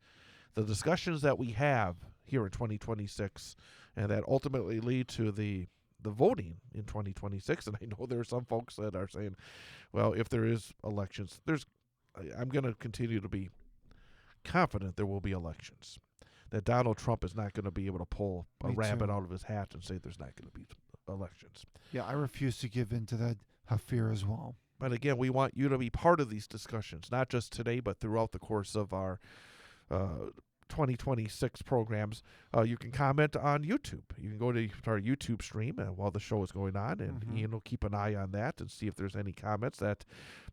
the discussions that we have here in 2026 and that ultimately lead to the voting in 2026, and I know there are some folks that are saying, well, if there is elections, I'm going to continue to be confident there will be elections, that Donald Trump is not going to be able to pull a rabbit out of his hat and say there's not going to be elections. Yeah, I refuse to give in to that fear as well. But again, we want you to be part of these discussions, not just today, but throughout the course of our 2026 programs. You can comment on YouTube. You can go to our YouTube stream while the show is going on, and Ian will keep an eye on that and see if there's any comments that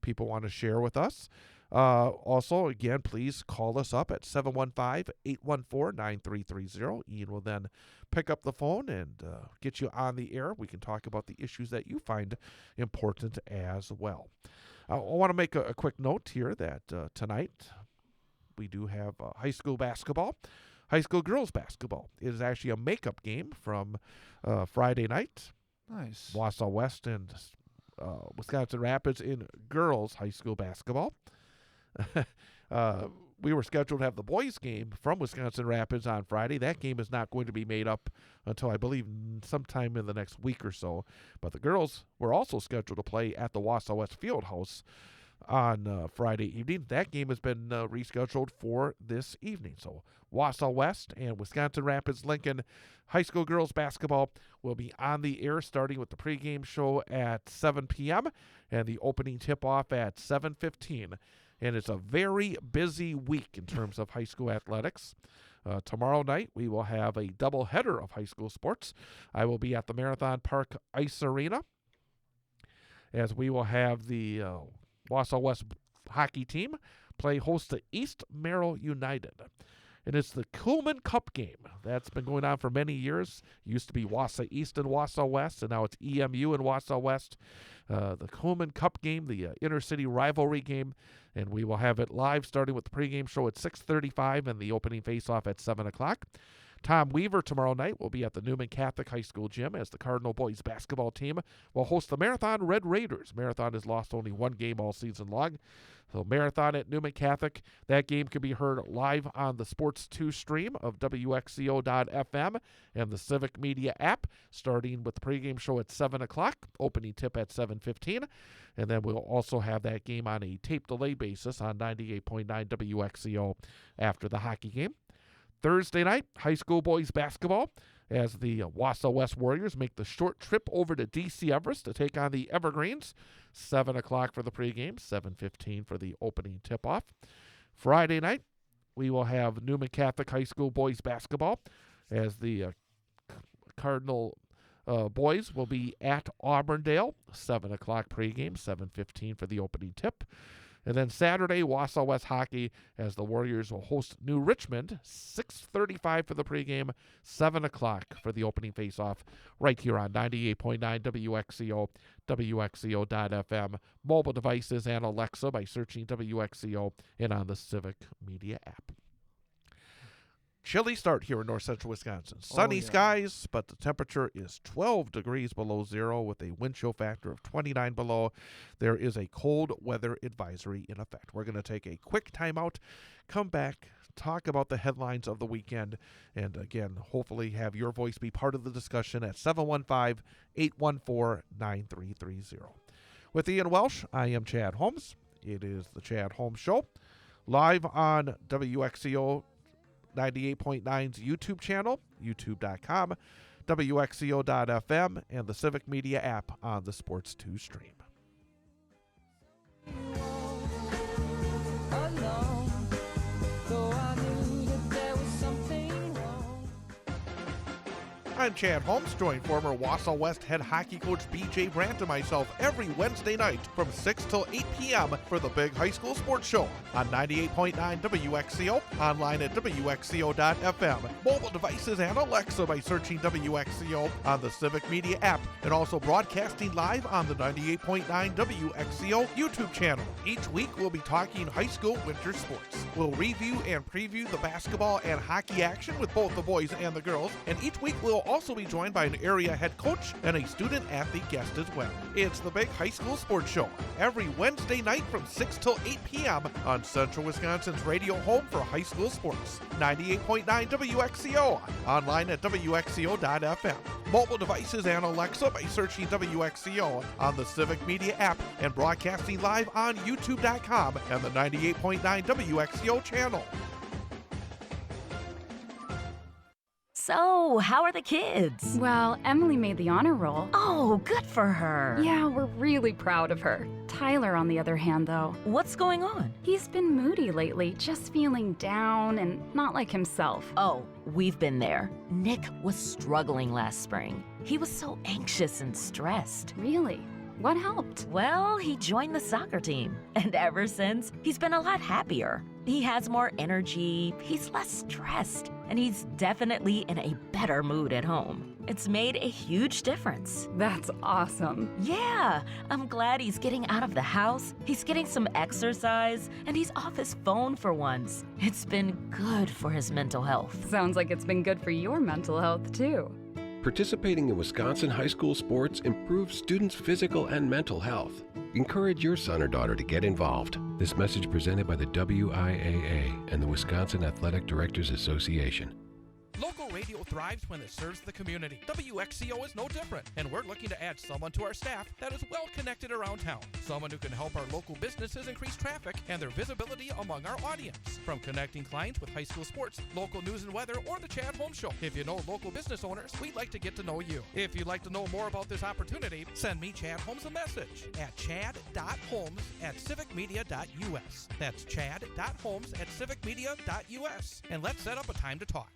people want to share with us. Also, again, please call us up at 715-814-9330. Ian will then pick up the phone and get you on the air. We can talk about the issues that you find important as well. I want to make a quick note here that tonight we do have high school basketball, high school girls basketball. It is actually a makeup game from Friday night. Nice. Wausau West and Wisconsin Rapids in girls high school basketball. we were scheduled to have the boys game from Wisconsin Rapids on Friday. That game is not going to be made up until, I believe, sometime in the next week or so. But the girls were also scheduled to play at the Wausau West Fieldhouse on Friday evening. That game has been rescheduled for this evening. So Wausau West and Wisconsin Rapids Lincoln High School girls basketball will be on the air, starting with the pregame show at 7 p.m. and the opening tip-off at 7:15. And it's a very busy week in terms of high school athletics. Tomorrow night, we will have a doubleheader of high school sports. I will be at the Marathon Park Ice Arena, as we will have the Wausau West hockey team play host to East Merrill United. And it's the Kuhlman Cup game. That's been going on for many years. It used to be Wausau East and Wausau West, and now it's EMU and Wausau West. The Kuhlman Cup game, the inter-city rivalry game, and we will have it live starting with the pregame show at 6:35 and the opening face-off at 7 o'clock. Tom Weaver tomorrow night will be at the Newman Catholic High School gym as the Cardinal boys basketball team will host the Marathon Red Raiders. Marathon has lost only one game all season long. So Marathon at Newman Catholic, that game can be heard live on the Sports 2 stream of WXCO.FM and the Civic Media app, starting with the pregame show at 7 o'clock, opening tip at 7:15. And then we'll also have that game on a tape delay basis on 98.9 WXCO after the hockey game. Thursday night, high school boys basketball, as the Wausau West Warriors make the short trip over to D.C. Everest to take on the Evergreens. 7 o'clock for the pregame, 7:15 for the opening tip-off. Friday night, we will have Newman Catholic High School boys basketball, as the Cardinal boys will be at Auburndale. 7 o'clock pregame, 7:15 for the opening tip. And then Saturday, Wausau West hockey, as the Warriors will host New Richmond, 6:35 for the pregame, 7 o'clock for the opening faceoff, right here on 98.9 WXCO, WXCO.FM, mobile devices, and Alexa by searching WXCO and on the Civic Media app. Chilly start here in north central Wisconsin. Sunny skies, but the temperature is 12 degrees below zero with a wind chill factor of 29 below. There is a cold weather advisory in effect. We're going to take a quick timeout, come back, talk about the headlines of the weekend, and again, hopefully have your voice be part of the discussion at 715-814-9330. With Ian Welsh, I am Chad Holmes. It is the Chad Holmes Show, live on WXCO 98.9's YouTube channel, youtube.com, WXCO.FM, and the Civic Media app on the Sports 2 stream. I'm Chad Holmes, joined former Wausau West head hockey coach B.J. Brandt and myself every Wednesday night from 6 till 8 p.m. for the Big High School Sports Show on 98.9 WXCO, online at WXCO.FM, mobile devices, and Alexa by searching WXCO on the Civic Media app, and also broadcasting live on the 98.9 WXCO YouTube channel. Each week, we'll be talking high school winter sports. We'll review and preview the basketball and hockey action with both the boys and the girls, and each week we'll also be joined by an area head coach and a student athlete guest as well. It's the Big High School Sports Show every Wednesday night from 6 till 8 p.m. on Central Wisconsin's radio home for high school sports, 98.9 WXCO, online at WXCO.FM, mobile devices, and Alexa by searching WXCO on the Civic Media app, and broadcasting live on YouTube.com and the 98.9 WXCO channel. So, how are the kids? Well, Emily made the honor roll. Oh, good for her. Yeah, we're really proud of her. Tyler, on the other hand, though, What's going on? he's been moody lately, just feeling down and not like himself. Oh, we've been there. Nick was struggling last spring. He was so anxious and stressed. Really? What helped? Well, he joined the soccer team, and ever since, he's been a lot happier. He has more energy, he's less stressed, and he's definitely in a better mood at home. It's made a huge difference. That's awesome. Yeah, I'm glad he's getting out of the house, he's getting some exercise, and he's off his phone for once. It's been good for his mental health. Sounds like it's been good for your mental health, too. Participating in Wisconsin high school sports improves students' physical and mental health. Encourage your son or daughter to get involved. This message presented by the WIAA and the Wisconsin Athletic Directors Association. Local radio thrives when it serves the community. WXCO is no different, and we're looking to add someone to our staff that is well connected around town. Someone who can help our local businesses increase traffic and their visibility among our audience. From connecting clients with high school sports, local news and weather, or the Chad Holmes Show. If you know local business owners, we'd like to get to know you. If you'd like to know more about this opportunity, send me, Chad Holmes, a message at chad.holmes@civicmedia.us. That's chad.holmes@civicmedia.us. And let's set up a time to talk.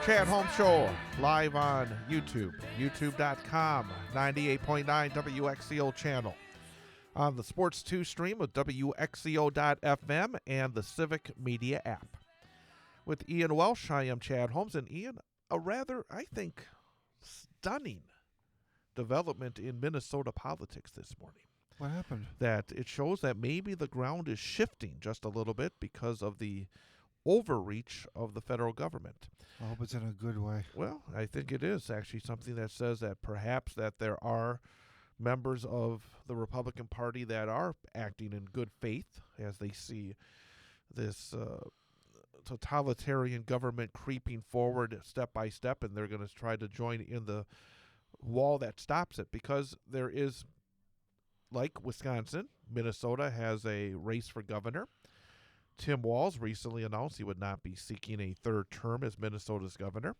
Chad Holmes Show, live on YouTube, youtube.com, 98.9 WXCO channel. On the Sports 2 stream with WXCO.FM and the Civic Media app. With Ian Welsh, I am Chad Holmes. And Ian, a rather, I think, stunning development in Minnesota politics this morning. What happened? That it shows that maybe the ground is shifting just a little bit because of the overreach of the federal government. I hope it's in a good way. Well, I think it is actually something that says that perhaps that there are members of the Republican Party that are acting in good faith as they see this totalitarian government creeping forward step by step, and they're going to try to join in the wall that stops it, because there is, like Wisconsin, Minnesota has a race for governor. Tim Walz recently announced he would not be seeking a third term as Minnesota's governor.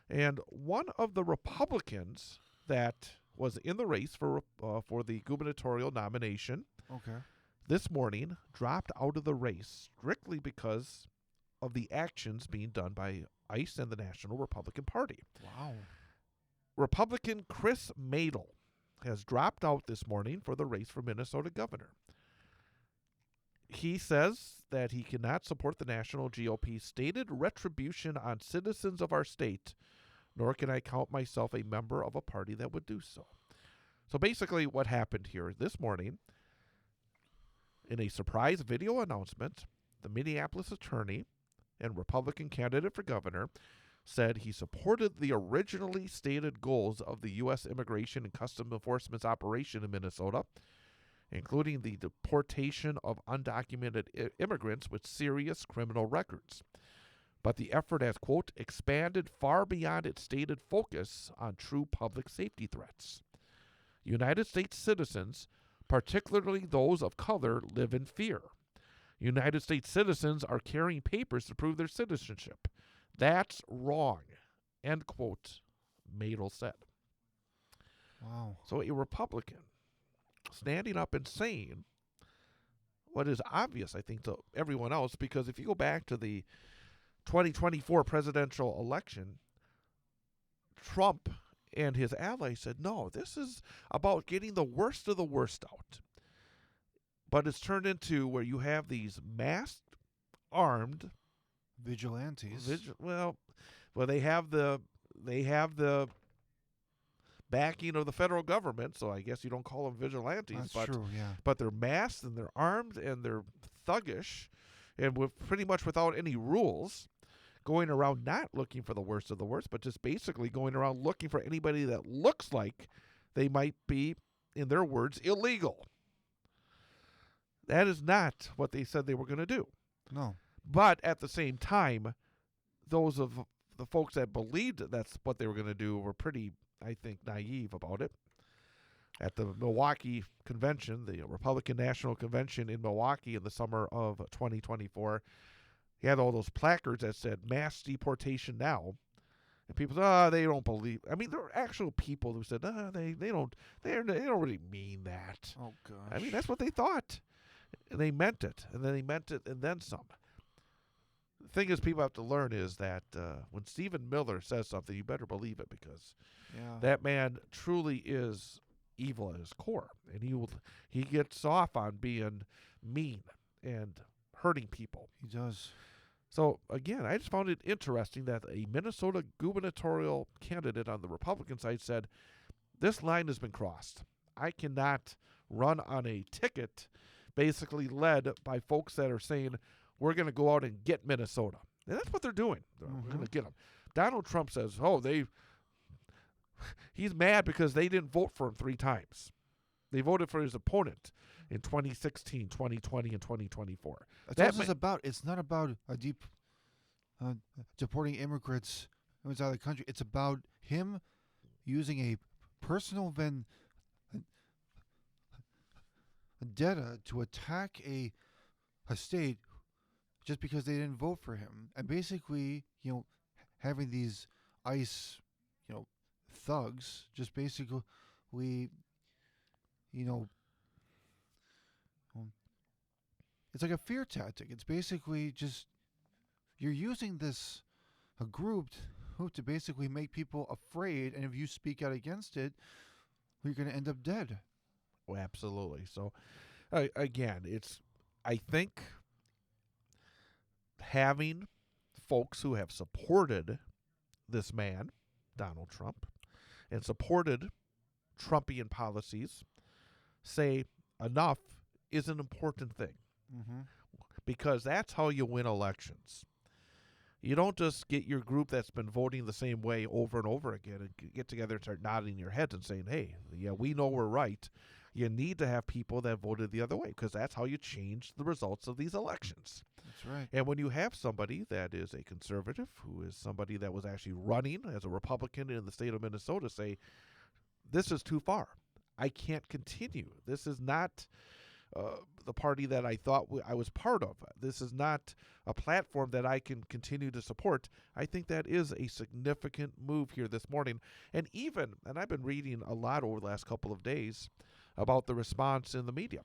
And one of the Republicans that was in the race for the gubernatorial nomination this morning dropped out of the race strictly because of the actions being done by ICE and the National Republican Party. Wow. Republican Chris Madel has dropped out this morning for the race for Minnesota governor. He says that he cannot support the national GOP's stated retribution on citizens of our state, nor can I count myself a member of a party that would do so. So basically what happened here this morning, in a surprise video announcement, the Minneapolis attorney and Republican candidate for governor said he supported the originally stated goals of the U.S. Immigration and Customs Enforcement's operation in Minnesota, including the deportation of undocumented immigrants with serious criminal records. But the effort has, quote, expanded far beyond its stated focus on true public safety threats. United States citizens, particularly those of color, live in fear. United States citizens are carrying papers to prove their citizenship. That's wrong, end quote, Madel said. Wow. So a Republican standing up and saying what is obvious, I think, to everyone else, because if you go back to the 2024 presidential election, Trump and his allies said, no, this is about getting the worst of the worst out. But it's turned into where you have these masked, armed vigilantes. Well, they have the backing of the federal government, so I guess you don't call them vigilantes. That's true, yeah. But they're masked and they're armed and they're thuggish, and with pretty much without any rules, going around not looking for the worst of the worst, but just basically going around looking for anybody that looks like they might be, in their words, illegal. That is not what they said they were going to do. No. But at the same time, those of the folks that believed that that's what they were going to do were pretty, I think, naive about it. At the Milwaukee convention, the Republican National Convention in Milwaukee in the summer of 2024, he had all those placards that said mass deportation now. And people said, they don't believe. I mean, there were actual people who said, they don't really mean that. Oh, gosh. I mean, that's what they thought. And they meant it. And then they meant it and then some. The thing is, people have to learn is that when Stephen Miller says something, you better believe it, because that man truly is evil at his core. And he gets off on being mean and hurting people. He does. So, again, I just found it interesting that a Minnesota gubernatorial candidate on the Republican side said, this line has been crossed. I cannot run on a ticket basically led by folks that are saying, we're going to go out and get Minnesota. And that's what they're doing. We're going to get them. Donald Trump says, he's mad because they didn't vote for him 3 times. They voted for his opponent in 2016, 2020, and 2024. That's what it's about. It's not about deporting immigrants outside the country. It's about him using a personal vendetta to attack a state just because they didn't vote for him, and basically, having these ICE, thugs just basically, it's like a fear tactic. It's basically just you're using a group to basically make people afraid, and if you speak out against it, you're going to end up dead. Oh, absolutely. So, again, I think having folks who have supported this man, Donald Trump, and supported Trumpian policies say enough is an important thing. Because that's how you win elections. You don't just get your group that's been voting the same way over and over again and get together and start nodding your heads and saying, hey, yeah, we know we're right. You need to have people that voted the other way, because that's how you change the results of these elections. That's right. And when you have somebody that is a conservative, who is somebody that was actually running as a Republican in the state of Minnesota, say, this is too far. I can't continue. This is not the party that I thought I was part of. This is not a platform that I can continue to support. I think that is a significant move here this morning. And I've been reading a lot over the last couple of days about the response in the media.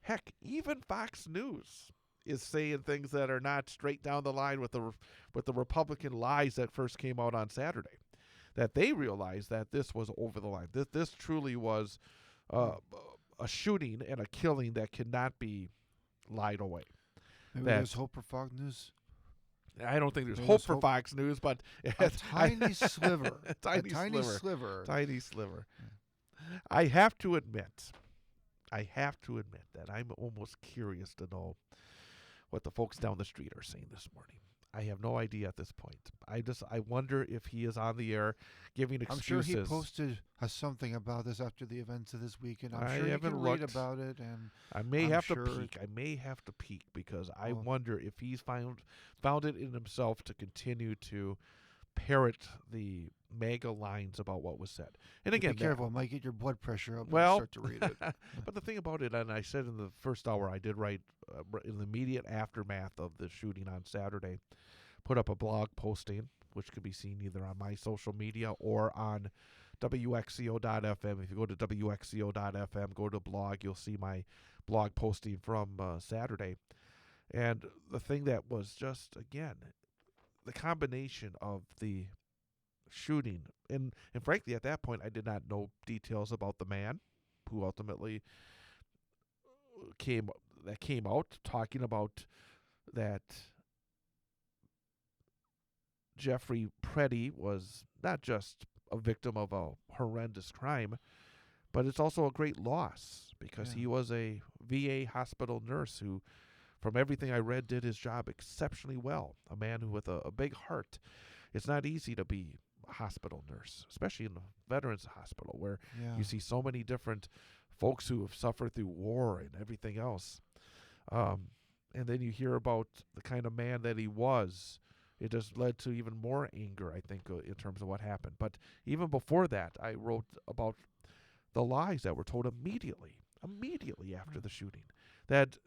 Heck, even Fox News is saying things that are not straight down the line with the Republican lies that first came out on Saturday. That they realized that this was over the line. This truly was a shooting and a killing that cannot be lied away. Maybe there's hope for Fox News. I don't think there's hope for Fox News, but a tiny sliver. Tiny sliver. I have to admit that I'm almost curious to know what the folks down the street are saying this morning. I have no idea at this point. I wonder if he is on the air giving excuses. I'm sure he posted something about this after the events of this week, and I'm sure you can read about it. And I may have to peek because I wonder if he's found it in himself to continue to parrot the MAGA lines about what was said. And again, be careful, it might get your blood pressure up when you start to read it. But the thing about it, and I said in the first hour, I did write in the immediate aftermath of the shooting on Saturday, put up a blog posting, which could be seen either on my social media or on WXCO.FM. If you go to WXCO.FM, go to blog, you'll see my blog posting from Saturday. And the thing that was just, again, the combination of the shooting, and frankly, at that point, I did not know details about the man who ultimately came out talking about that Jeffrey Preddy was not just a victim of a horrendous crime, but it's also a great loss because he was a VA hospital nurse who, from everything I read, did his job exceptionally well. A man who with a big heart. It's not easy to be a hospital nurse, especially in a veterans hospital where you see so many different folks who have suffered through war and everything else. And then you hear about the kind of man that he was. It just led to even more anger, I think, in terms of what happened. But even before that, I wrote about the lies that were told immediately after the shooting. That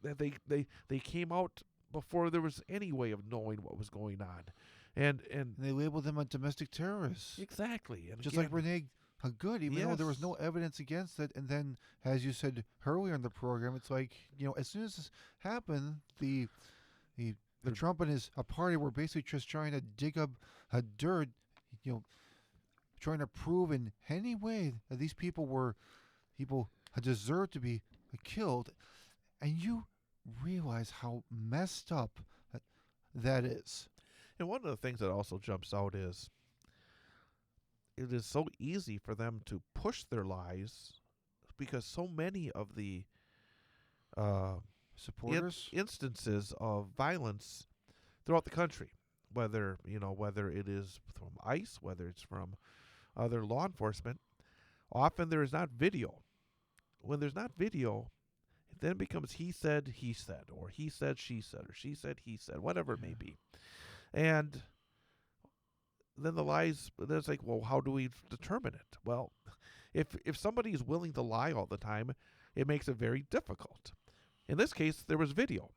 they came out before there was any way of knowing what was going on. And they labeled them a domestic terrorist. Exactly. And just again, like Renee Good, even though there was no evidence against it. And then, as you said earlier in the program, it's like, as soon as this happened, the Trump and his party were basically just trying to dig up dirt, trying to prove in any way that these people deserved to be killed. And you realize how messed up that is. And one of the things that also jumps out is it is so easy for them to push their lies because so many of the supporters instances of violence throughout the country, whether it is from ICE, whether it's from other law enforcement, often there is not video. When there's not video, it then becomes he said, or he said, she said, or she said, he said, whatever it may be. And then the lies, then it's like, well, how do we determine it? Well, if somebody is willing to lie all the time, it makes it very difficult. In this case, there was video.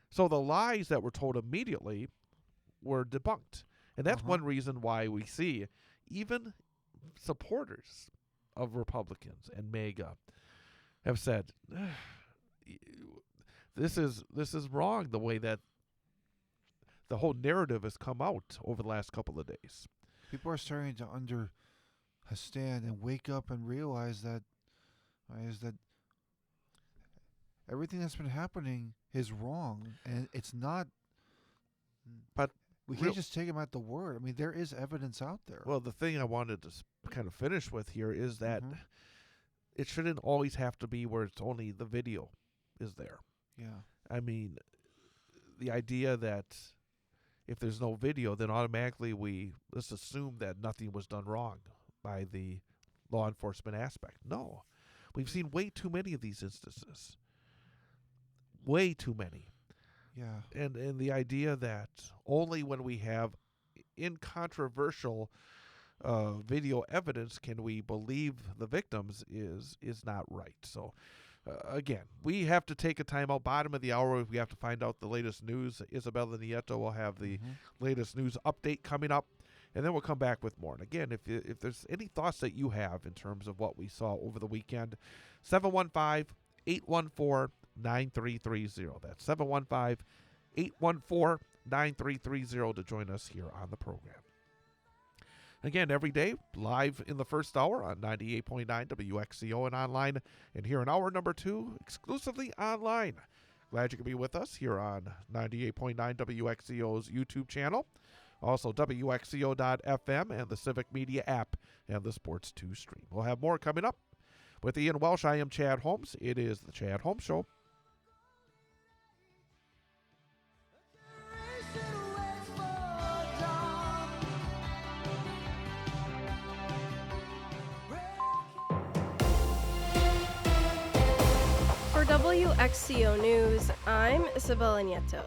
So the lies that were told immediately were debunked. And that's one reason why we see even supporters of Republicans and MAGA have said, this is wrong, the way that the whole narrative has come out over the last couple of days. People are starting to understand and wake up and realize that everything that's been happening is wrong, and it's not. But we can't just take them at the word. I mean, there is evidence out there. Well, the thing I wanted to kind of finish with here is that it shouldn't always have to be where it's only the video is there. Yeah. I mean, the idea that if there's no video, then automatically let's assume that nothing was done wrong by the law enforcement aspect. No. We've seen way too many of these instances. Way too many. Yeah. And the idea that only when we have incontroversial video evidence can we believe the victims is not right. So, again, we have to take a time out. Bottom of the hour, we have to find out the latest news. Isabella Nieto will have the latest news update coming up, and then we'll come back with more. And again, if there's any thoughts that you have in terms of what we saw over the weekend, 715-814-9330. That's 715-814-9330 to join us here on the program. Again, every day, live in the first hour on 98.9 WXCO and online, and here in hour number 2, exclusively online. Glad you can be with us here on 98.9 WXCO's YouTube channel, also WXCO.FM and the Civic Media app and the Sports 2 stream. We'll have more coming up. With Ian Welsh, I am Chad Holmes. It is the Chad Holmes Show. For WXCO News, I'm Isabella Nieto.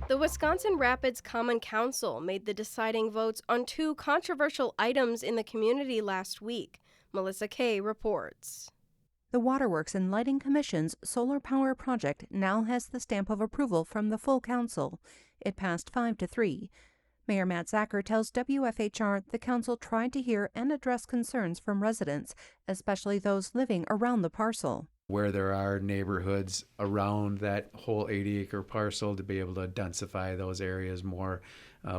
The Wisconsin Rapids Common Council made the deciding votes on 2 controversial items in the community last week. Melissa Kay reports. The Waterworks and Lighting Commission's solar power project now has the stamp of approval from the full council. It passed 5-3. Mayor Matt Zacher tells WFHR the council tried to hear and address concerns from residents, especially those living around the parcel. Where there are neighborhoods around that whole 80-acre parcel, to be able to densify those areas more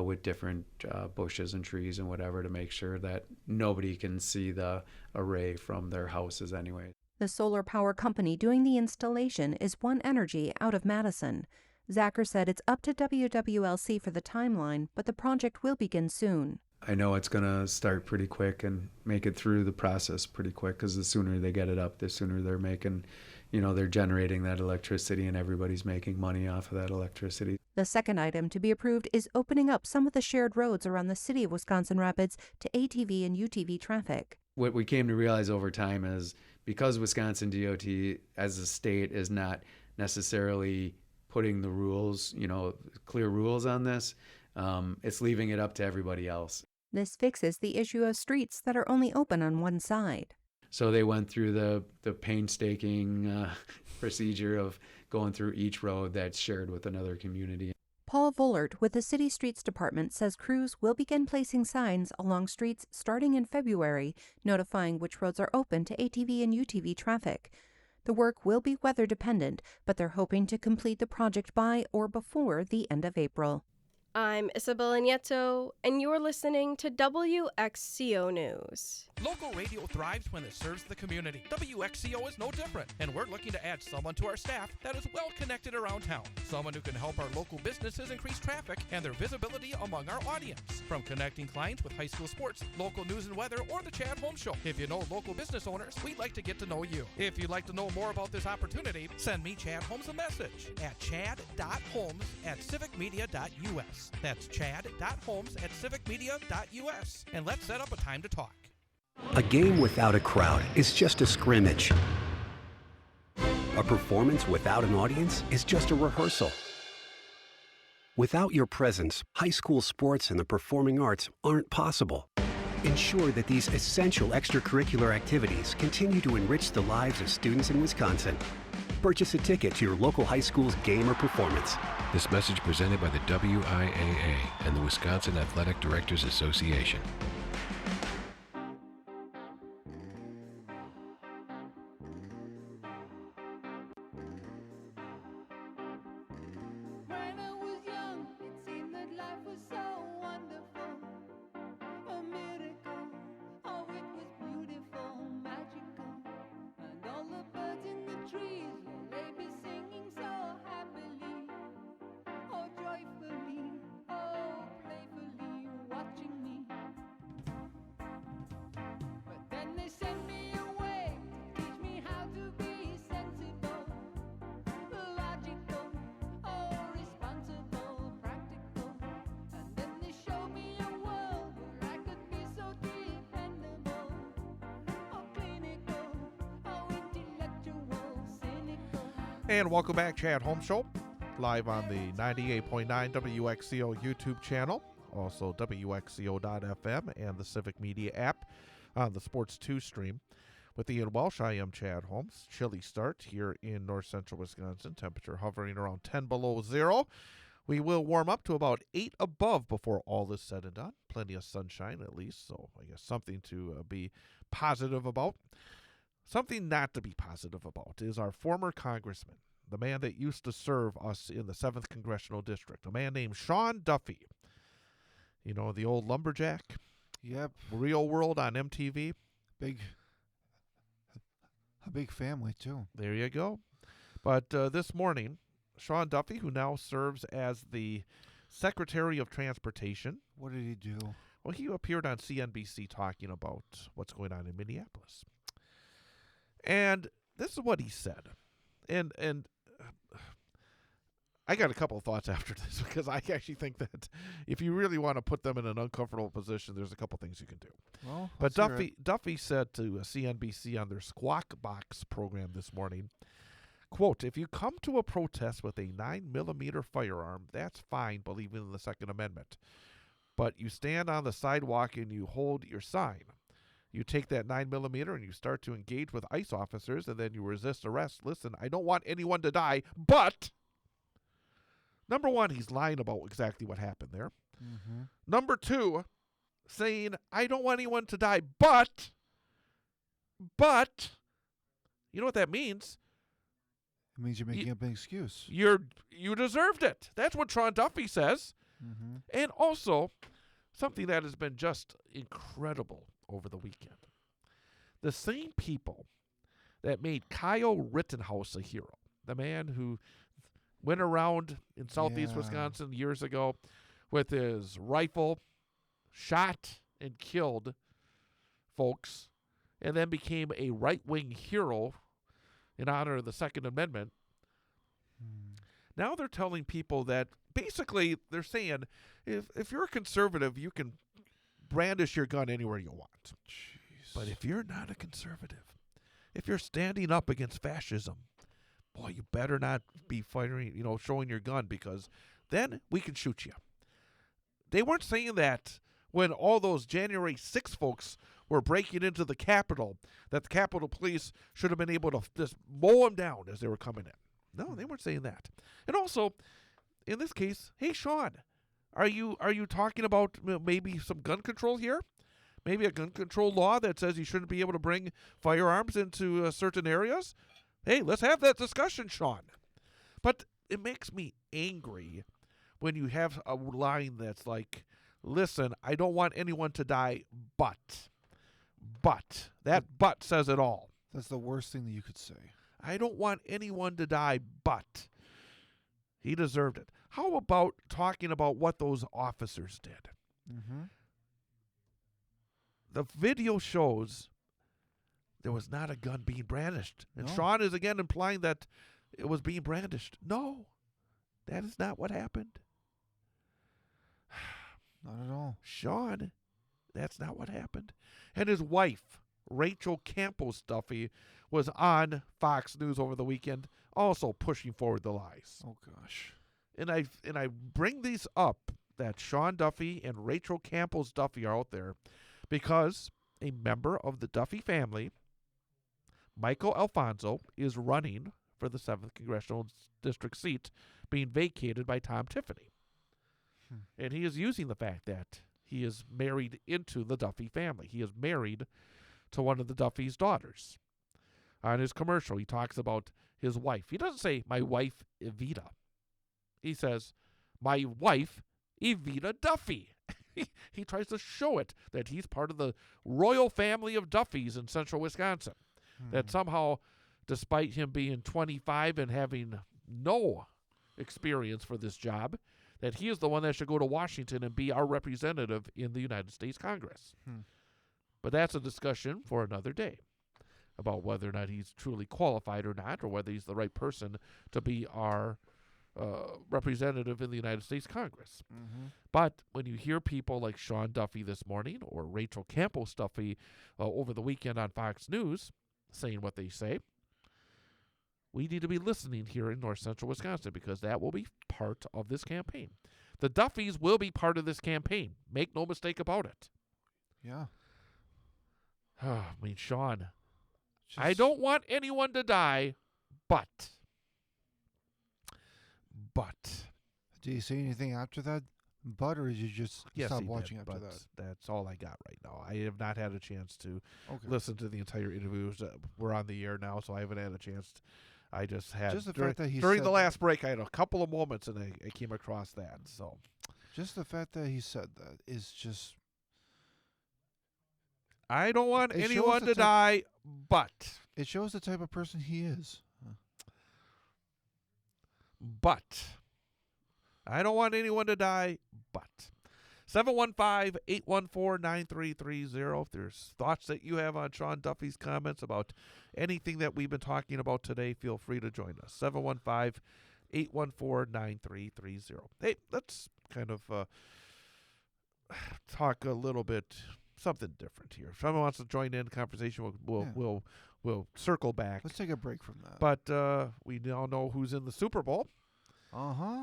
with different bushes and trees and whatever, to make sure that nobody can see the array from their houses anyway. The solar power company doing the installation is One Energy out of Madison. Zacher said it's up to WWLC for the timeline, but the project will begin soon. I know it's going to start pretty quick and make it through the process pretty quick, because the sooner they get it up, the sooner they're making, they're generating that electricity and everybody's making money off of that electricity. The second item to be approved is opening up some of the shared roads around the city of Wisconsin Rapids to ATV and UTV traffic. What we came to realize over time is because Wisconsin DOT as a state is not necessarily putting the rules, clear rules on this, it's leaving it up to everybody else. This fixes the issue of streets that are only open on one side. So they went through the painstaking procedure of going through each road that's shared with another community. Paul Vollert with the City Streets Department says crews will begin placing signs along streets starting in February, notifying which roads are open to ATV and UTV traffic. The work will be weather dependent, but they're hoping to complete the project by or before the end of April. I'm Isabella Nieto, and you're listening to WXCO News. Local radio thrives when it serves the community. WXCO is no different, and we're looking to add someone to our staff that is well connected around town. Someone who can help our local businesses increase traffic and their visibility among our audience. From connecting clients with high school sports, local news and weather, or the Chad Holmes Show. If you know local business owners, we'd like to get to know you. If you'd like to know more about this opportunity, send me, Chad Holmes, a message at chad.holmes@civicmedia.us. That's chad.holmes@civicmedia.us. And let's set up a time to talk. A game without a crowd is just a scrimmage. A performance without an audience is just a rehearsal. Without your presence, high school sports and the performing arts aren't possible. Ensure that these essential extracurricular activities continue to enrich the lives of students in Wisconsin. Purchase a ticket to your local high school's game or performance. This message presented by the WIAA and the Wisconsin Athletic Directors Association. And welcome back, Chad Holmes Show, live on the 98.9 WXCO YouTube channel, also WXCO.FM and the Civic Media app on the Sports 2 stream. With Ian Welsh, I am Chad Holmes. Chilly start here in north central Wisconsin, temperature hovering around 10 below zero. We will warm up to about 8 above before all is said and done. Plenty of sunshine at least, so I guess something to be positive about. Something not to be positive about is our former congressman, the man that used to serve us in the 7th Congressional District, a man named Sean Duffy. You know, the old lumberjack? Yep. Real World on MTV. A big family, too. There you go. But this morning, Sean Duffy, who now serves as the Secretary of Transportation. What did he do? Well, he appeared on CNBC talking about what's going on in Minneapolis. And this is what he said. And I got a couple of thoughts after this, because I actually think that if you really want to put them in an uncomfortable position, there's a couple things you can do. Well, but Duffy said to CNBC on their Squawk Box program this morning, quote, "If you come to a protest with a 9mm firearm, that's fine, believing in the Second Amendment. But you stand on the sidewalk and you hold your sign. You take that 9mm and you start to engage with ICE officers, and then you resist arrest. Listen, I don't want anyone to die, but..." Number one, he's lying about exactly what happened there. Mm-hmm. Number two, saying, I don't want anyone to die, but, you know what that means? It means you're making up an excuse. You deserved it. That's what Sean Duffy says. Mm-hmm. And also, something that has been just incredible over the weekend. The same people that made Kyle Rittenhouse a hero, the man who went around in southeast Wisconsin years ago with his rifle, shot and killed folks, and then became a right-wing hero in honor of the Second Amendment. Now they're telling people that basically they're saying if you're a conservative, you can brandish your gun anywhere you want. Jeez. But if you're not a conservative, if you're standing up against fascism, boy, you better not be firing, showing your gun, because then we can shoot you. They weren't saying that when all those January 6 folks were breaking into the Capitol, that the Capitol Police should have been able to just mow them down as they were coming in. No, they weren't saying that. And also, in this case, hey, Sean, are you talking about maybe some gun control here? Maybe a gun control law that says you shouldn't be able to bring firearms into certain areas? Hey, let's have that discussion, Sean. But it makes me angry when you have a line that's like, listen, I don't want anyone to die, but. That but says it all. That's the worst thing that you could say. I don't want anyone to die, but. He deserved it. How about talking about what those officers did? Mm-hmm. The video shows there was not a gun being brandished. And No. Sean is again implying that it was being brandished. No, that is not what happened. Not at all. Sean, that's not what happened. And his wife, Rachel Campos Duffy, was on Fox News over the weekend, also pushing forward the lies. Oh gosh. And I bring these up that Sean Duffy and Rachel Campos Duffy are out there because a member of the Duffy family, Michael Alfonso, is running for the 7th Congressional District seat being vacated by Tom Tiffany. And he is using the fact that he is married into the Duffy family. He is married to one of the Duffy's daughters. On his commercial, he talks about his wife. He doesn't say, my wife, Evita. He says, my wife, Evita Duffy. He tries to show it that he's part of the royal family of Duffys in central Wisconsin. That somehow, despite him being 25 and having no experience for this job, that he is the one that should go to Washington and be our representative in the United States Congress. But that's a discussion for another day about whether or not he's truly qualified or not, or whether he's the right person to be our representative in the United States Congress. But when you hear people like Sean Duffy this morning or Rachel Campos Duffy over the weekend on Fox News saying what they say, we need to be listening here in north central Wisconsin because that will be part of this campaign. The Duffys will be part of this campaign. Make no mistake about it. Yeah. I mean, Sean, I don't want anyone to die, but. Did you say anything after that? But, or did you just stop watching after that? That's all I got right now. I have not had a chance to listen to the entire interviews. We're on the air now, so I haven't had a chance. I just had Just the fact that he during said the last break, I had a couple of moments, and I came across that. So, just the fact that he said that is just. I don't want It shows anyone the to die, but. It shows the type of person he is. But. I don't want anyone to die, but. 715-814-9330. If there's thoughts that you have on Sean Duffy's comments about anything that we've been talking about today, feel free to join us. 715-814-9330. Hey, let's kind of talk a little bit something different here. If someone wants to join in the conversation, we'll circle back. Let's take a break from that. But we now know who's in the Super Bowl.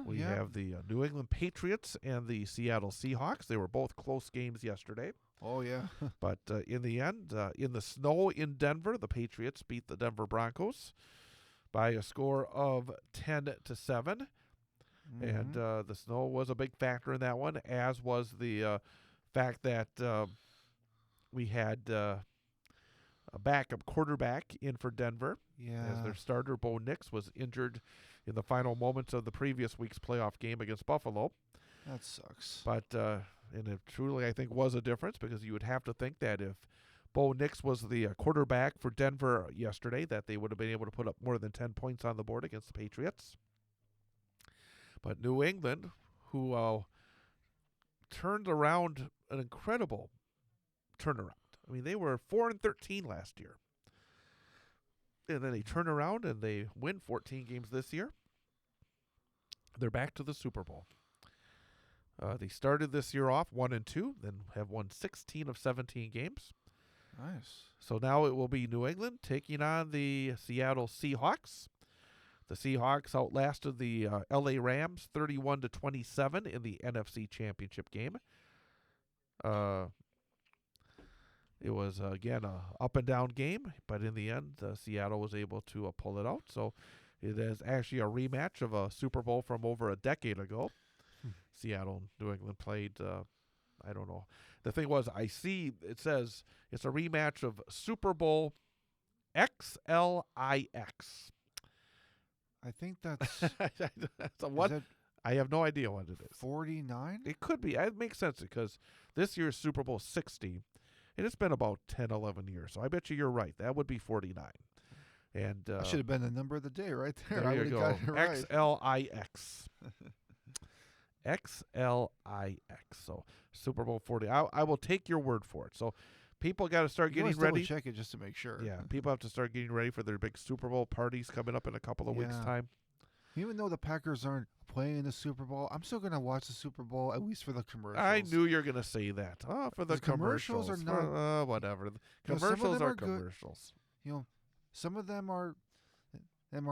We yeah. have the New England Patriots and the Seattle Seahawks. They were both close games yesterday. Oh, yeah. But in the end, in the snow in Denver, the Patriots beat the Denver Broncos by a score of 10-7. And the snow was a big factor in that one, as was the fact that we had a backup quarterback in for Denver. As their starter, Bo Nix, was injured in the final moments of the previous week's playoff game against Buffalo. That sucks. But and it truly, I think, was a difference because you would have to think that if Bo Nix was the quarterback for Denver yesterday, that they would have been able to put up more than 10 points on the board against the Patriots. But New England, who turned around an incredible turnaround. I mean, they were 4-13 last year. And then they turn around and they win 14 games this year. They're back to the Super Bowl. They started this year off 1-2, then have won 16 of 17 games. Nice. So now it will be New England taking on the Seattle Seahawks. The Seahawks outlasted the LA Rams 31-27 in the NFC Championship game. It was, again, a up-and-down game, but in the end, Seattle was able to pull it out. So It is actually a rematch of a Super Bowl from over a decade ago. Seattle and New England played, I don't know. The thing was, I see it says it's a rematch of Super Bowl XLIX. I think that's That's a what? I have no idea what it is. 49? It could be. It makes sense because this year's Super Bowl 60, and it's been about 10, 11 years. So I bet you're right. That would be 49. And that should have been the number of the day right there. There I you would have go. got it right. XLIX. XLIX. So Super Bowl 40. I will take your word for it. So people got to start You getting always ready. double check it just to make sure. Yeah, people have to start getting ready for their big Super Bowl parties coming up in a couple of weeks' time. Even though the Packers aren't playing in the Super Bowl, I'm still going to watch the Super Bowl, at least for the commercials. I knew you were going to say that. Oh, for the commercials. Are not... whatever. The You know, commercials are good. commercials. You know, some of them are, you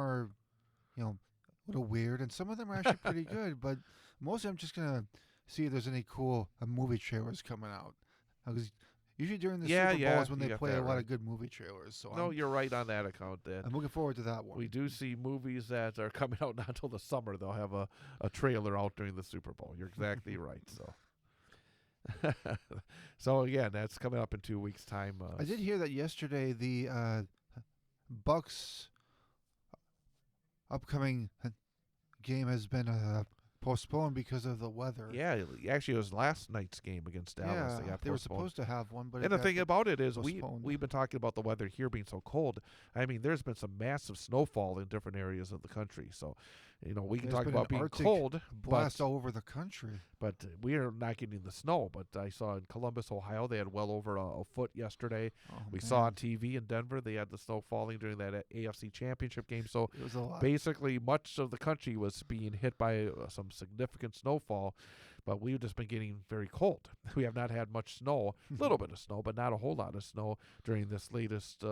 know, a little weird, and some of them are actually pretty good, but most of them I'm just going to see if there's any cool movie trailers coming out. Because usually during the Super Bowl is when they play a lot of good movie trailers. So no, you're right on that account, Dad. I'm looking forward to that one. We do see movies that are coming out not until the summer. They'll have a trailer out during the Super Bowl. You're exactly right. So again, that's coming up in 2 weeks' time. I did hear that yesterday the Bucks upcoming game has been postponed because of the weather. Yeah, actually, it was last night's game against Dallas. Yeah, they were supposed to have one, but and the thing about it is, postponed. we've been talking about the weather here being so cold. I mean, there's been some massive snowfall in different areas of the country. So, we can talk about being Arctic cold, blast all over the country. But we are not getting the snow. But I saw in Columbus, Ohio, they had well over a foot yesterday. We saw on TV in Denver they had the snow falling during that AFC Championship game. So it was a lot. Basically, much of the country was being hit by some significant snowfall. But we've just been getting very cold. We have not had much snow, a little bit of snow, but not a whole lot of snow during this latest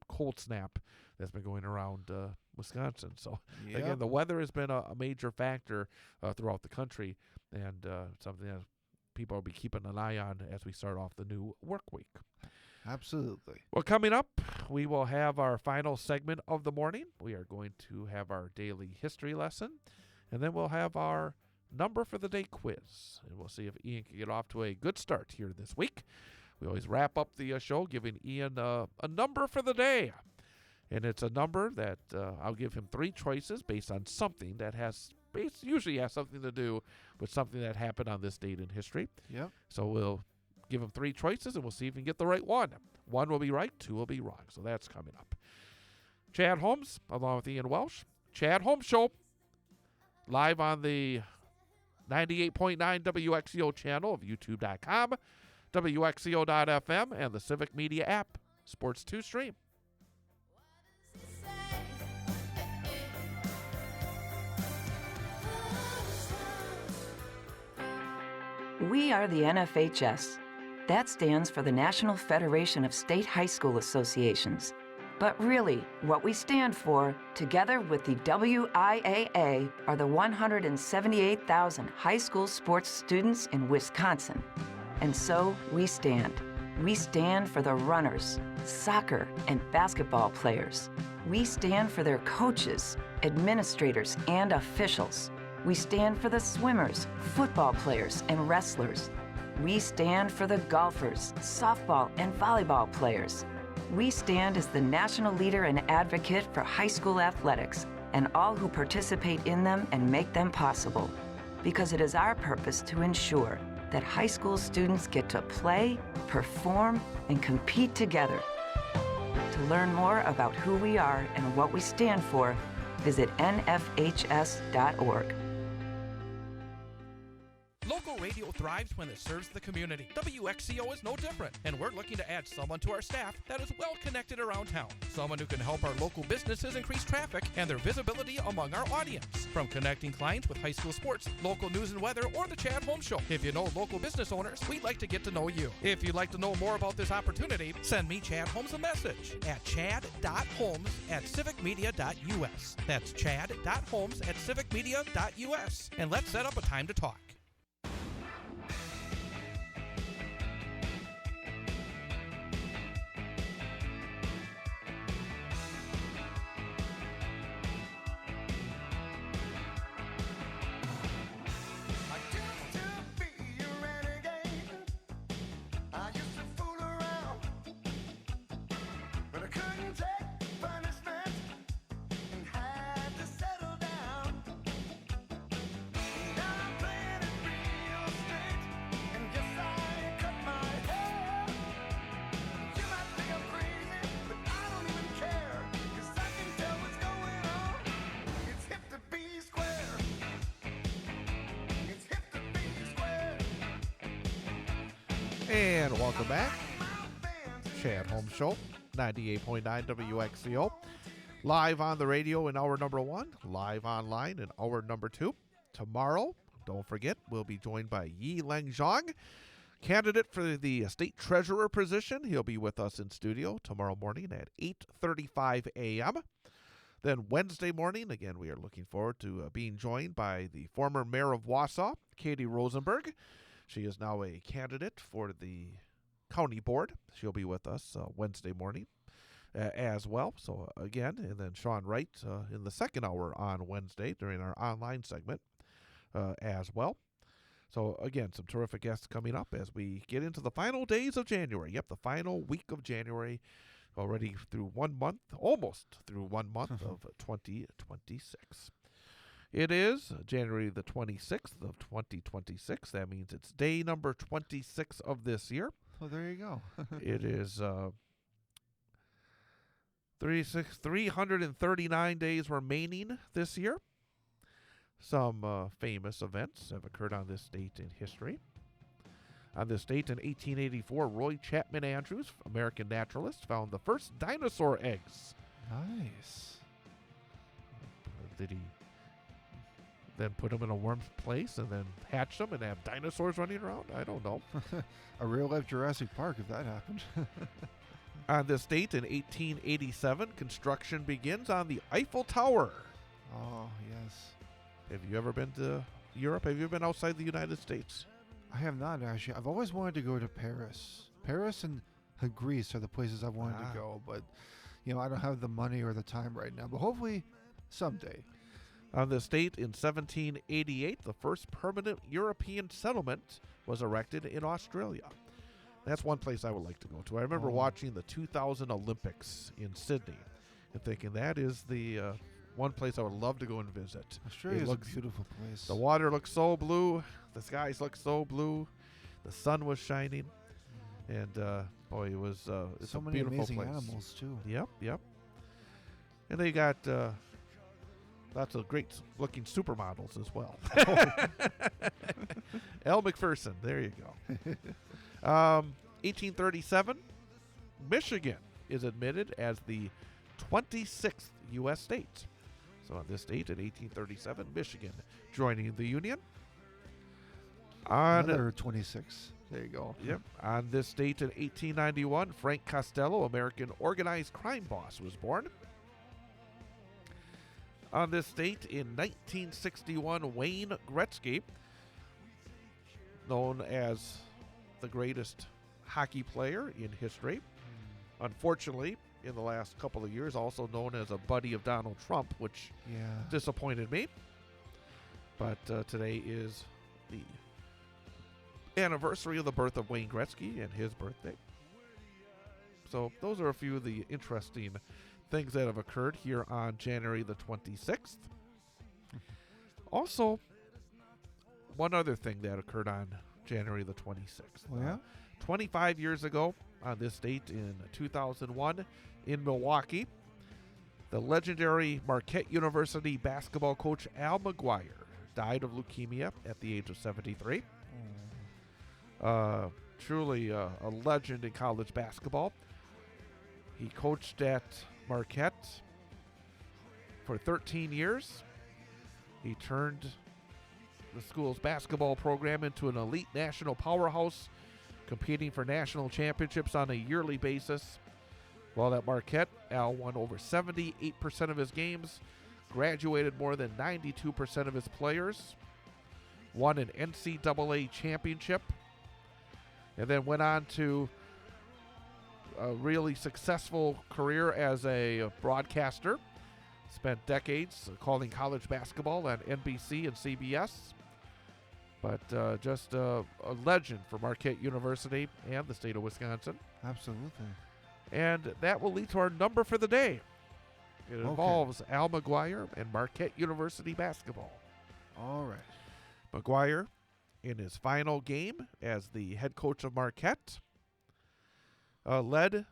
cold snap that's been going around Wisconsin. So, again, the weather has been a major factor throughout the country, and something that people will be keeping an eye on as we start off the new work week. Absolutely. Well, coming up, we will have our final segment of the morning. We are going to have our daily history lesson, and then we'll have our number for the day quiz. And we'll see if Ian can get off to a good start here this week. We always wrap up the show giving Ian a number for the day. And it's a number that I'll give him 3 choices based on something that usually has something to do with something that happened on this date in history. Yep. So we'll give him 3 choices, and we'll see if we can get the right one. 1 will be right, 2 will be wrong. So that's coming up. Chad Holmes, along with Ian Welsh. Chad Holmes Show, live on the 98.9 WXCO channel of YouTube.com, WXCO.FM, and the Civic Media app, Sports 2 Stream. We are the NFHS. That stands for the National Federation of State High School Associations. But really, what we stand for, together with the WIAA, are the 178,000 high school sports students in Wisconsin. And so we stand. We stand for the runners, soccer and basketball players. We stand for their coaches, administrators, and officials. We stand for the swimmers, football players, and wrestlers. We stand for the golfers, softball, and volleyball players. We stand as the national leader and advocate for high school athletics and all who participate in them and make them possible. Because it is our purpose to ensure that high school students get to play, perform, and compete together. To learn more about who we are and what we stand for, visit nfhs.org. Local radio thrives when it serves the community. WXCO is no different, and we're looking to add someone to our staff that is well connected around town. Someone who can help our local businesses increase traffic and their visibility among our audience. From connecting clients with high school sports, local news and weather, or the Chad Holmes Show. If you know local business owners, we'd like to get to know you. If you'd like to know more about this opportunity, send me, Chad Holmes, a message at chad.holmes@civicmedia.us. That's chad.holmes@civicmedia.us. And let's set up a time to talk. And welcome back. Chad Holmes Show, 98.9 WXCO. Live on the radio in hour number 1, live online in hour number 2. Tomorrow, don't forget, we'll be joined by Yi Leng Zhang, candidate for the state treasurer position. He'll be with us in studio tomorrow morning at 8:35 a.m. Then Wednesday morning, again, we are looking forward to being joined by the former mayor of Wausau, Katie Rosenberg. She is now a candidate for the county board. She'll be with us Wednesday morning as well. So again, and then Sean Wright in the second hour on Wednesday during our online segment as well. So again, some terrific guests coming up as we get into the final days of January. Yep, the final week of January, already through 1 month, almost through 1 month of 2026. It is January the 26th of 2026. That means it's day number 26 of this year. Well, there you go. It is 339 days remaining this year. Some famous events have occurred on this date in history. On this date in 1884, Roy Chapman Andrews, American naturalist, found the first dinosaur eggs. Nice. Did he then put them in a warm place and then hatch them and have dinosaurs running around? I don't know. A real-life Jurassic Park if that happened. On this date in 1887, construction begins on the Eiffel Tower. Oh, yes. Have you ever been to Europe? Have you been outside the United States? I have not, actually. I've always wanted to go to Paris. Paris and Greece are the places I've wanted to go, but, I don't have the money or the time right now, but hopefully someday. On this date in 1788, the first permanent European settlement was erected in Australia. That's one place I would like to go to. I remember watching the 2000 Olympics in Sydney and thinking that is the one place I would love to go and visit. Australia is a beautiful place. The water looks so blue. The skies look so blue. The sun was shining. And, boy, it was it's so a many beautiful amazing place. animals, too. Yep. And they got lots of great-looking supermodels as well. Elle Macpherson, there you go. 1837, Michigan is admitted as the 26th U.S. state. So on this date in 1837, Michigan joining the Union. Another 26. There you go. Yep. On this date in 1891, Frank Costello, American organized crime boss, was born. On this date in 1961, Wayne Gretzky, known as the greatest hockey player in history, unfortunately, in the last couple of years, also known as a buddy of Donald Trump, which disappointed me. But today is the anniversary of the birth of Wayne Gretzky and his birthday. So those are a few of the interesting things that have occurred here on January the 26th. Also, one other thing that occurred on January the 26th. Oh, yeah? 25 years ago, on this date in 2001, in Milwaukee, the legendary Marquette University basketball coach Al McGuire died of leukemia at the age of 73. Truly a legend in college basketball. He coached at Marquette for 13 years. He turned the school's basketball program into an elite national powerhouse, competing for national championships on a yearly basis. While at Marquette, Al won over 78% of his games, graduated more than 92% of his players, won an NCAA championship, and then went on to a really successful career as a broadcaster. Spent decades calling college basketball on NBC and CBS. But just a legend for Marquette University and the state of Wisconsin. Absolutely. And that will lead to our number for the day. It involves Al McGuire and Marquette University basketball. All right. McGuire, in his final game as the head coach of Marquette, led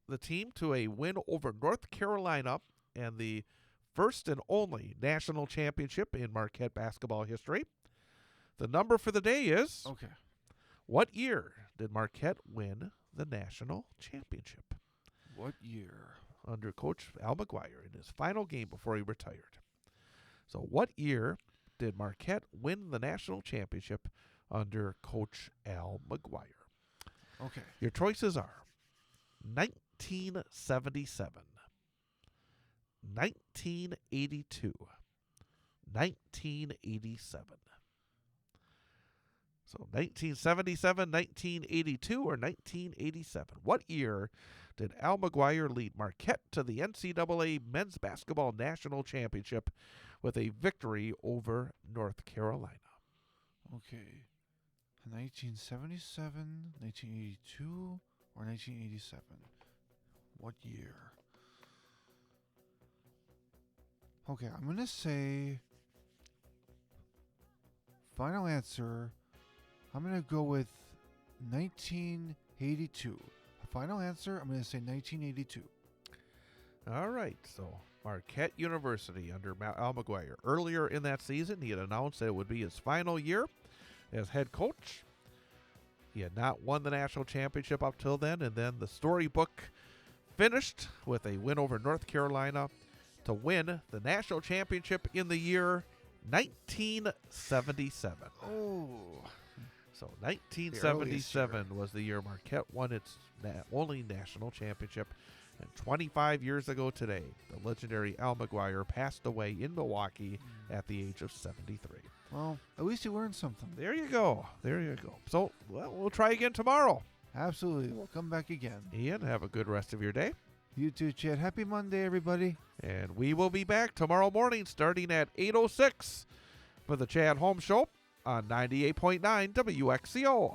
the team to a win over North Carolina and the first and only national championship in Marquette basketball history. The number for the day is What year did Marquette win the national championship? What year? Under Coach Al McGuire in his final game before he retired. So what year did Marquette win the national championship under Coach Al McGuire? Okay. Your choices are 1977, 1982, 1987. So 1977, 1982, or 1987. What year did Al McGuire lead Marquette to the NCAA Men's Basketball National Championship with a victory over North Carolina? Okay. 1977, 1982, or 1987? What year? Okay, I'm going to say final answer. I'm going to go with 1982. Final answer, I'm going to say 1982. All right, so Marquette University under Al McGuire. Earlier in that season, he had announced that it would be his final year as head coach. He had not won the national championship up till then, and then the storybook finished with a win over North Carolina to win the national championship in the year 1977. Oh. So 1977 was the year Marquette won its only national championship. And 25 years ago today, the legendary Al McGuire passed away in Milwaukee at the age of 73. Well, at least you learned something. There you go. There you go. So, well, we'll try again tomorrow. Absolutely. We'll come back again. Ian, have a good rest of your day. You too, Chad. Happy Monday, everybody. And we will be back tomorrow morning starting at 8:06 for the Chad Holmes Show on 98.9 WXCO.